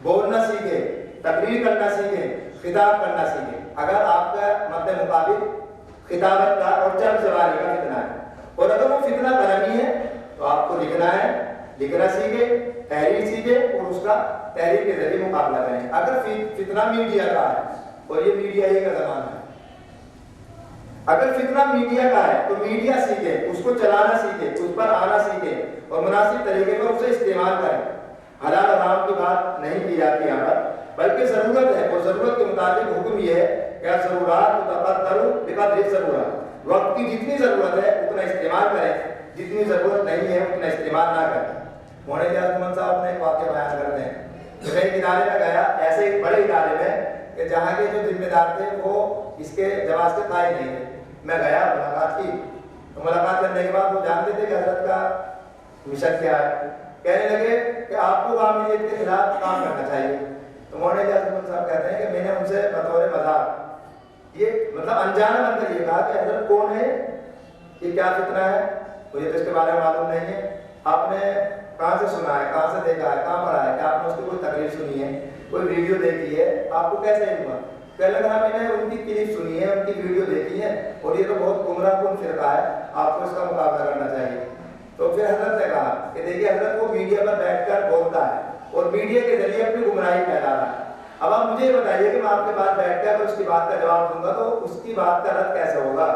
بولنا سیکھیں، تقریر کرنا سیکھیں، خطاب کرنا سیکھیں۔ اگر آپ کا مد مقابل خطابت کا اور چرب زبانی کا فتنہ ہے، اور اگر وہ فتنہ قلمی ہے تو آپ کو لکھنا سیکھیں، تحریر سیکھیں، اور اس کا تحریر کے ذریعے مقابلہ کریں۔ اگر فتنہ میڈیا کا ہے، اور یہ میڈیا ہی کا زمانہ ہے، اگر فتنہ میڈیا کا ہے تو میڈیا سیکھیں، اس کو چلانا سیکھیں، اس پر آنا سیکھیں، اور مناسب طریقے پر اسے استعمال کریں۔ حلال حرام کی بات نہیں کی جاتی یہاں پر، بلکہ ضرورت ہے، اور ضرورت کے مطابق حکم یہ ہے کہ ضرورات تقدر بقدر ضرورت، وقت کی جتنی ضرورت ہے اتنا استعمال کریں، جتنی ضرورت نہیں ہے اتنا استعمال نہ کریں۔ مولانا اعجاز محمد صاحب نے ایک واقعہ بیان کرتے ہیں کہ میں ایک ادارے میں گیا، ایسے ایک بڑے ادارے میں کہ جہاں کے جو ذمہ دار تھے وہ اس کے جواز کے قائل نہیں تھے۔ میں گیا، ملاقات کی، تو ملاقات کرنے کے بعد وہ جانتے تھے کہ حضرت کا مشن کیا ہے۔ کہنے لگے کہ آپ کو عوامیت کے خلاف کام کرنا چاہیے۔ تو مولانا اعجاز محمد صاحب کہتے ہیں کہ میں نے ان سے بطور مذاق، یہ مطلب انجانا بن کر یہ کہا کہ حضرت کون ہے، یہ کیا فتنہ ہے، مجھے تو اس کے بارے میں معلوم نہیں ہے، آپ نے کہاں سے سنا ہے، کہاں سے دیکھا ہے، کہاں پڑھا ہے، کہ آپ نے اس کی کوئی تقریر سنی ہے، کوئی ویڈیو دیکھی ہے، آپ کو کیسے علم ہوا؟ کہنے لگا میں نے ان کی کلپ سنی ہے، ان کی ویڈیو دیکھی ہے، اور یہ تو بہت گمراہ کن فرقہ ہے، آپ کو اس کا مقابلہ کرنا چاہیے۔ تو پھر حضرت نے کہا کہ دیکھیے حضرت وہ میڈیا پر بیٹھ کر بولتا ہے اور میڈیا کے ذریعے اپنی گمراہی پھیلا رہا ہے۔ اب آپ مجھے یہ بتائیے کہ میں آپ کے پاس بیٹھ کر اس کی بات کا جواب دوں گا تو اس کی بات کا رد کیسے ہوگا؟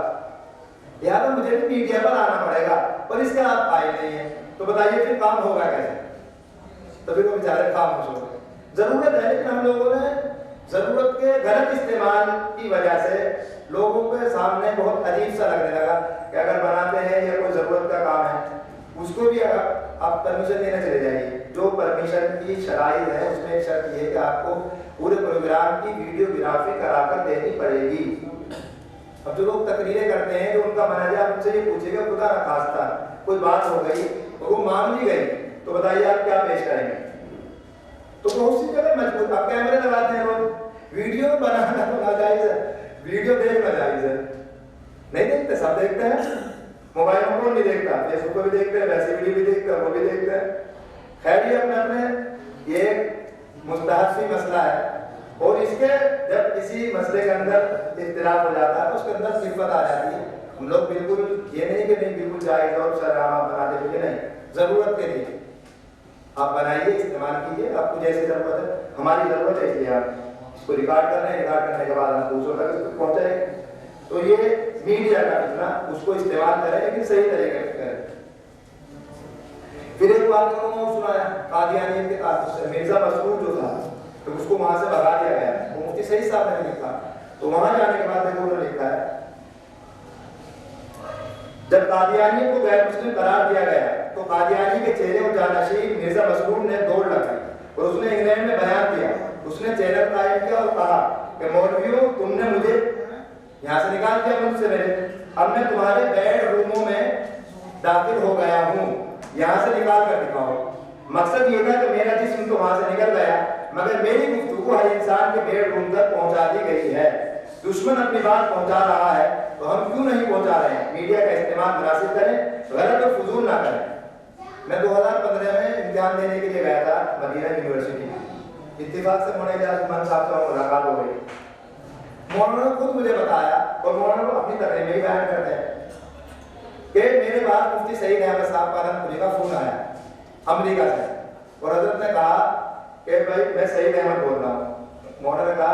لہٰذا مجھے بھی میڈیا پر آنا پڑے گا، اور اس کا آپ قائل نہیں ہے، تو بتائیے پھر کام ہوگا کیسے؟ تو پھر وہ بیچارے خاموش ہو گئے۔ ضرورت ہے، لیکن ہم لوگوں نے ضرورت کے غلط استعمال کی وجہ سے لوگوں کے سامنے بہت عجیب سا لگنے لگا کہ اگر بناتے ہیں یا کوئی ضرورت کا کام ہے اس کو بھی آپ پرمیشن لینے چلے جائیے۔ جو پرمیشن کی شرائط ہے اس میں ایک شرط یہ ہے کہ آپ کو پورے پروگرام کی ویڈیوگرافی کرا کر دینی پڑے گی۔ اب جو لوگ تقریریں کرتے ہیں، جو ان کا منہج ہے، آپ ان سے یہ پوچھے گا خدا نخواستہ کوئی بات ہو گئی اور وہ مان لی گئی تو بتائیے آپ کیا پیش کریں گے؟ تو بہت سی جگہ مجبور، اب کیمرے لگاتے ہیں لوگ، ویڈیو بنانا تو ناجائز ہے، ویڈیو دیکھنا جائز ہے، نہیں دیکھتے، سب دیکھتے ہیں، موبائل میں کون نہیں دیکھتا، فیس بک پہ بھی دیکھتے ہیں، ویسے ویڈیو بھی دیکھتے ہیں، وہ بھی دیکھتے ہیں۔ خیر یہ اپنے یہ مستحب سی مسئلہ ہے، اور اس کے جب کسی مسئلے کے اندر اختلاف ہو جاتا ہے تو اس کے اندر صفت آ جاتی ہے۔ ہم لوگ بالکل یہ نہیں کہ نہیں بالکل جائز اور شرعہ بناتے ہوئے نہیں، ضرورت کے لیے آپ بنائیے، استعمال کیجیے، آپ کو جیسی ضرورت ہے، ہماری ضرورت ہے اس لیے آپ اس کو ریکارڈ کر رہے ہیں، ریکارڈ کرنے کے بعد ہم دوسروں تک اس کو پہنچائیں۔ تو یہ میڈیا کا فتنہ، اس کو استعمال کریں لیکن صحیح طریقے سے کریں۔ پھر ایک بات انہوں نے سنایا قادیانیت کے تعلق سے، مرزا مسرور جو تھا تو اس کو وہاں سے بھگا دیا گیا، وہ مفتی صحیح صاحب نے لکھا، تو وہاں جانے کے بعد دیکھو انہوں نے لکھا ہے جب قادیانیت کو غیر مسلم قرار دیا گیا تو قادیانی کے چہرے اور جانشین مرزا مسرور نے دوڑ لگائی اور اس نے انگلینڈ میں بیان دیا، اس نے چینل قائم کیا اور کہا کہ مولویوں تم نے مجھے یہاں سے نکال دیا ملک سے میرے، اب میں تمہارے بیڈ روموں میں داخل ہو گیا ہوں، یہاں سے نکال کر دکھاؤ۔ مقصد یہ تھا کہ میرا جسم تو وہاں سے نکل گیا مگر میری گفتگو ہر انسان کے بیڈ روم تک پہنچا دی گئی ہے۔ دشمن اپنی بات پہنچا رہا ہے تو ہم کیوں نہیں پہنچا رہے ہیں؟ میڈیا کا استعمال مناسب کریں، غلط اور فضول نہ کریں۔ میں 2015 میں امتحان دینے کے لیے گیا تھا مدینہ یونیورسٹی، اتفاق سے مولانا اعجاز محمد صاحب سے ملاقات ہو گئی۔ مولانا نے خود مجھے بتایا اور مولانا کو اپنی تقریر میں ہی بیان کرتے ہیں کہ میرے پاس مفتی سعید احمد صاحب کا فون آیا امریکہ سے، اور حضرت نے کہا کہ بھائی میں سعید احمد بول رہا ہوں۔ مولانا نے کہا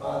5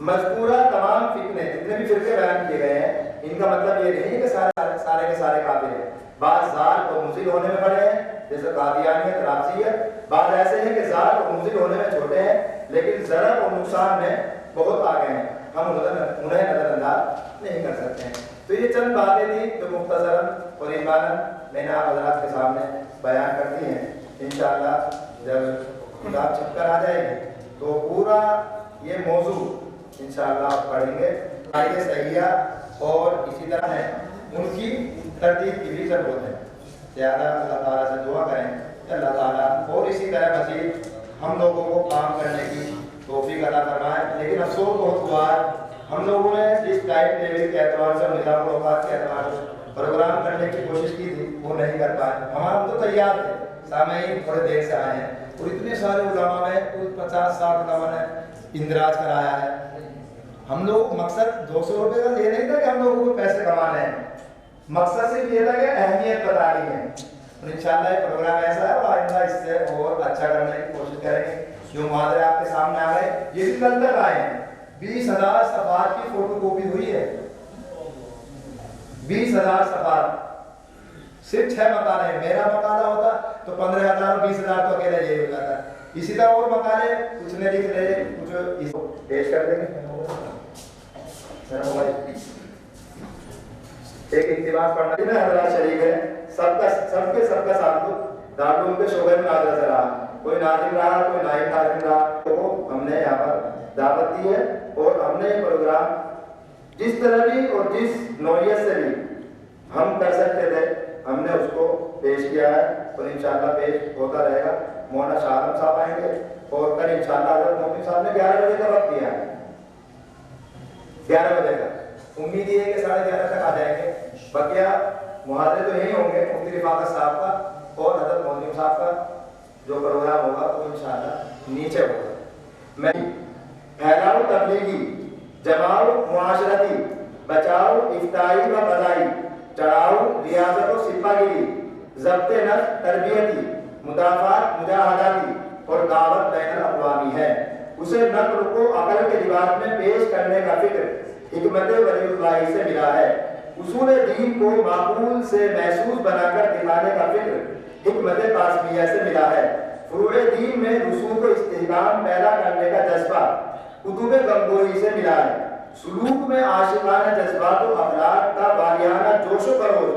مذکورہ تمام فتنے جتنے بھی فرقے بیان کیے گئے ہیں ان کا مطلب یہ نہیں ہے کہ سارے کے سارے کافر ہیں. بعض ضال اور مضل ہونے میں بڑے ہیں جیسے قادیانیت، رافضیت. بعض ایسے ہیں کہ ضال اور مضل ہونے میں چھوٹے ہیں لیکن ضرر اور نقصان میں بہت آگے ہیں. ہم انہیں نظر انداز نہیں کر سکتے ہیں. تو یہ چند باتیں تھیں جو مختصراً اور اجمالاً میں نے آپ حضرات کے سامنے بیان کر دی ہیں. انشاءاللہ جب کتاب چھپ کر آ جائے گی تو پورا یہ موضوع انشاءاللہ آپ پڑھیں گے. آئیے صحیحہ اور اسی طرح ہے ان کی ترتیب کی بھی ضرورت ہے. لہٰذا اللہ تعالیٰ سے دعا کریں کہ اللہ تعالیٰ اور اسی طرح مزید ہم لوگوں کو کام کرنے کی توفیق عطا فرمائے. لیکن افسوس بہت ہوا ہے ہم لوگوں نے جس ٹائم ٹیبل کے اعتبار سے نظام الاوقات کے اعتبار سے پروگرام کرنے کی کوشش کی تھی وہ نہیں کر پائے. ہم تو تیار تھے، سامعین تھوڑے دیر سے آئے ہیں اور اتنے سارے علماء میں کچھ 50-60 علماء نے اندراج کرایا ہے. ہم لوگ مقصد 200 روپے کا یہ نہیں تھا کہ ہم لوگوں کو پیسے کمانے ہیں، مقصد صرف یہ تھا کہ اہمیت بتانی ہے. اور انشاءاللہ یہ پروگرام ایسا ہے اور آئندہ اس سے اور اچھا کرنے کی کوشش کریں گے. جو محاضرے آپ کے سامنے آ گئے یہ بھی کل تک آئے ہیں. 20,000 صفحات کی فوٹو کاپی ہوئی ہے. 20,000 صفحات صرف 6 مقالے ہیں. میرا مقالہ ہوتا تو 15,000 اور 20,000 تو اکیلے یہ ہو جاتا. اسی طرح اور مقالے کچھ نے لکھ لے کچھ اس کو پیش کر دیں گے. ایک اقتباس پڑھنا جنہیں حضرات شریک ہے سب کا ساتھ دارالعلوم کے شعبے میں ناظر سے رہا. کوئی ناظم رہا کوئی نائب ناظم رہا تو ہم نے یہاں پر دعوت دی ہے اور ہم نے یہ پروگرام جس طرح بھی اور جس نوعیت سے بھی ہم کر سکتے تھے ہم نے اس کو پیش کیا ہے اور انشاءاللہ پیش ہوتا رہے گا. مولانا شاہ عالم صاحب آئیں گے اور کل انشاءاللہ حضرت مفتی صاحب نے 11 بجے کا وقت دیا ہے. 11 بجے کا امید یہ ہے کہ 11:30 تک آ جائیں گے. بقیہ محاضرے تو یہی ہوں گے مفتی رفاقت صاحب کا اور حضرت مولوی صاحب کا جو پروگرام ہوگا تو انشاءاللہ نیچے ہوگا. میں پھیلاؤ تبلیغی، جماؤ معاشرتی، بچاؤ افتائی و قضائی، چڑھاؤ ریاضت و سپاہیگیری، ضبط نفس تربیتی، مدافعات مجاہداتی اور دعوت بین الاقوامی ہے. اسے نقل کو عقل کے لباس میں پیش کرنے کا فکر حکمت ولی اللہ سے ملا ہے. اصول دین کو معقول سے محسوس بنا کر دکھانے کا فکر حکمت قاسمیہ سے ملا ہے. فروع دین میں رسوخ و استحکام پیدا کرنے کا جذبہ کتب گنگوہی سے ملا ہے. سلوک میں عاشقانہ جذبات و اخلاق کا والیانہ جوش و خروش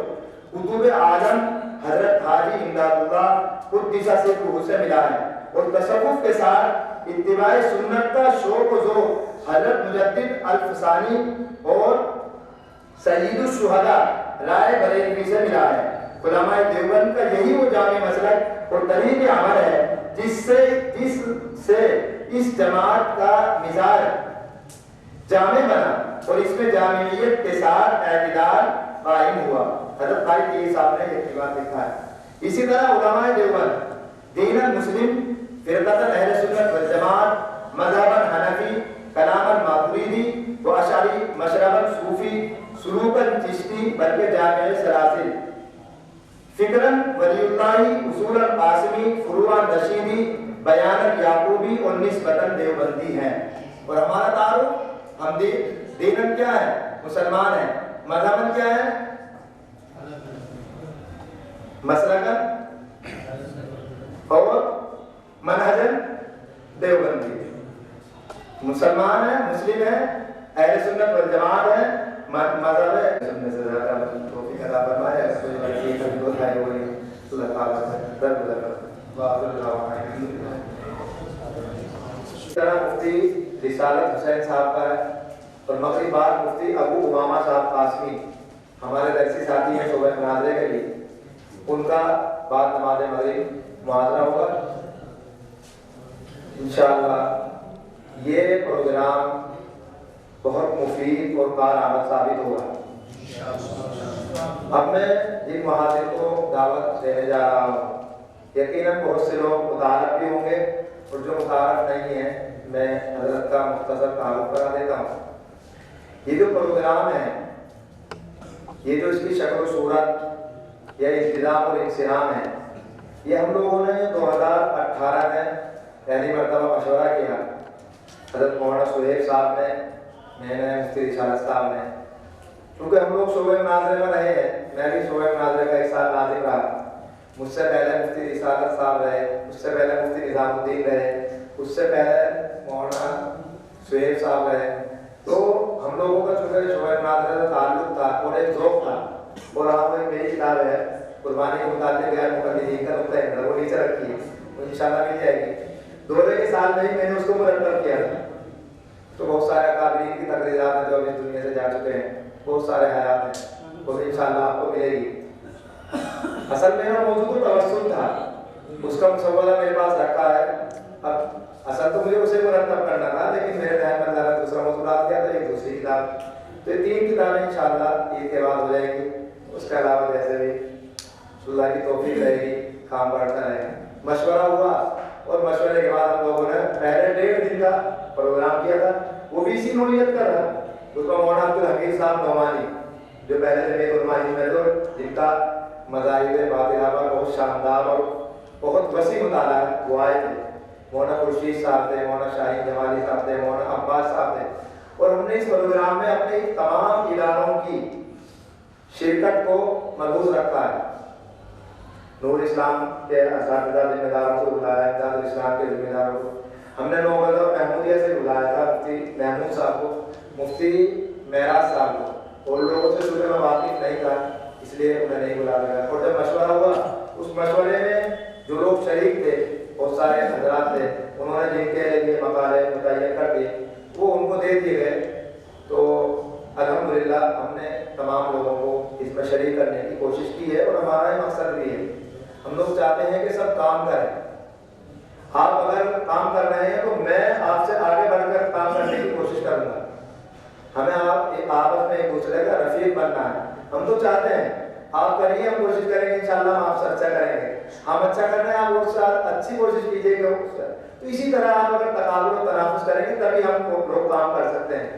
کتب عالم حضرت حاجی امداد اللہ قدس سرہ سے ملا ہے. اور تصوف کے ساتھ اتباع سنت کا شوق و ذوق حضرت مجدد الفسانی اور سید الشہداء رائے بریلوی سے ملا ہے. علماء دیوبند کا یہی وہ جامع مسلک اور طریق عمل ہے جس سے اس جماعت کا مزاج جامع بنا اور اس میں جامعیت کے ساتھ اعتدال قائم ہوا. حضرت قائد کی صاحب نے یہ بات لکھا ہے. اسی طرح علماء دیوبند دین المسلم، فرقۃ اہل سنت والجماعت، مذہباً حنفی، کلاماً ماتریدی و اشعری، مشرباً صوفی، سلوکاً چشتی بلکہ جامع سلاسل، فکراً ولی اللہ، اصولاً قاسمی، فروعاً رشیدی، بیاناً یعقوبی اور نسبتاً دیوبندی ہیں. اور ہمارا تعارف ہم دیناً کیا ہے؟ مسلمان ہیں. مذہباً کیا ہے؟ مسلکاً اور منہجاً دیوبندی. مسلمان ہیں، مسلم ہیں، اہل سنت والجماعت ہیں، مذہب ہے. سننے سے زیادہ توفیق عطا فرمائے. اس کو جو ہے وہ اللہ تعالیٰ سے درد لگا اس طرح مفتی رسالت حسین صاحب کا ہے اور مغرب بعد مفتی ابو امامہ صاحب قاسمی ہمارے درسی ساتھی ہیں شعبہ مناظرے کے لیے. ان کا بعد نماز مغرب محاضرہ ہوگا انشاءاللہ. یہ پروگرام بہت مفید اور کارآمد ثابت ہوگا. اب میں جن محاضر کو دعوت دینے جا رہا ہوں یقیناً بہت سے لوگ متعارف بھی ہوں گے اور جو متعارف نہیں ہیں میں حضرت کا مختصر تعارف کرا دیتا ہوں. یہ جو پروگرام ہے یہ جو اس کی شکل و صورت یا انتظام اور انصرام ہے یہ ہم لوگوں نے 2018 میں پہلی مرتبہ مشورہ کیا حضرت مولانا سہیب صاحب نے، میں نے مفتی رسالت صاحب نے، کیونکہ ہم لوگ شعبہ مناظرے میں رہے ہیں، میں بھی شعبہ مناظرے کا ایک سال ناظم رہا، مجھ سے پہلے مفتی رسالت صاحب رہے، اس سے پہلے مفتی نظام الدین رہے، اس سے پہلے مولانا سہیب صاحب رہے. تو ہم لوگوں کا چونکہ شعبہ مناظرے کا تعلق تھا اور ایک ذوق تھا. اور آپ ایک میری کتاب ہے قربانی کے متعلق غیر مقلدین کا نقطہ ہے، وہ نیچے رکھی ہے، وہ انشاءاللہ مل جائے گی. دورے کے سال میں ہی میں نے اس کو مرتب کیا تھا. تو بہت سارے اکابرین کی تقریرات ہیں جو ابھی دنیا سے جا چکے ہیں، بہت سارے حیات ہیں، وہ انشاءاللہ آپ کو ملے گی. اصل میرا موضوع تو توسل تھا، اس کا مسودہ میرے پاس رکھا ہے. اب اصل تو مجھے اسے مرتب کرنا تھا، لیکن میرے ذہن میں اللہ نے دوسرا موضوع ڈال دیا تو ایک دوسری کتاب. تو یہ 3 کتابیں انشاءاللہ عید کے بعد ہو جائیں گی. اس کے علاوہ جیسے بھی اللہ کی توفیق رہے گی کام بڑھتا رہے گا. مشورہ ہوا اور مشورے کے بعد ہم لوگوں نے پہلے 1.5 دن کا پروگرام کیا تھا، وہ بھی اسی نوعیت کا رہا. اس میں مولانا عبدالحمید صاحب نعمانی جو پہلے جمعیت علماء ہند میں تھے، جن کا مذاہب باطنہ پر بہت شاندار اور بہت وسیع مطالعہ ہے، وہ آئے تھے. مولانا خورشید صاحب تھے، مولانا شاہین جمالی صاحب تھے، مولانا عباس صاحب تھے. اور ہم نے اس پروگرام میں اپنے تمام اداروں کی شرکت کو ملحوظ رکھا ہے. نور اسلام کے اساتذہ ذمہ داروں کو بلایا، امداد الاسلام کے ذمہ داروں کو. ہم نے نوبت اور محمودیہ سے بلایا تھا مفتی محمود صاحب کو، مفتی معراج صاحب کو. اور لوگوں سے چونکہ میں واقف نہیں تھا اس لیے انہیں نہیں بلا لگا. اور جب مشورہ ہوا اس مشورے میں جو لوگ شریک تھے بہت سارے حضرات تھے، انہوں نے جن کے لیے مقالے متعین کر دیے وہ ان کو دے دیے گئے. تو الحمدللہ ہم نے تمام لوگوں کو اس میں شریک کرنے کی کوشش کی ہے اور ہمارا یہ مقصد بھی ہے. ہم لوگ چاہتے ہیں کہ سب کام کریں. آپ اگر کام کر رہے ہیں تو میں آپ سے آگے بڑھ کر کام کرنے کی کوشش کروں گا. ہمیں آپ آپس میں ایک دوسرے کا رفیق بننا ہے. ہم تو چاہتے ہیں آپ کریے، ہم کوشش کریں گے انشاءاللہ ہم آپ سے اچھا کریں گے. ہم اچھا کر رہے ہیں، آپ اس سے اچھی کوشش کیجیے گا. تو اسی طرح آپ اگر تقابل و تنافس کریں گے تبھی ہم لوگ کام کر سکتے ہیں.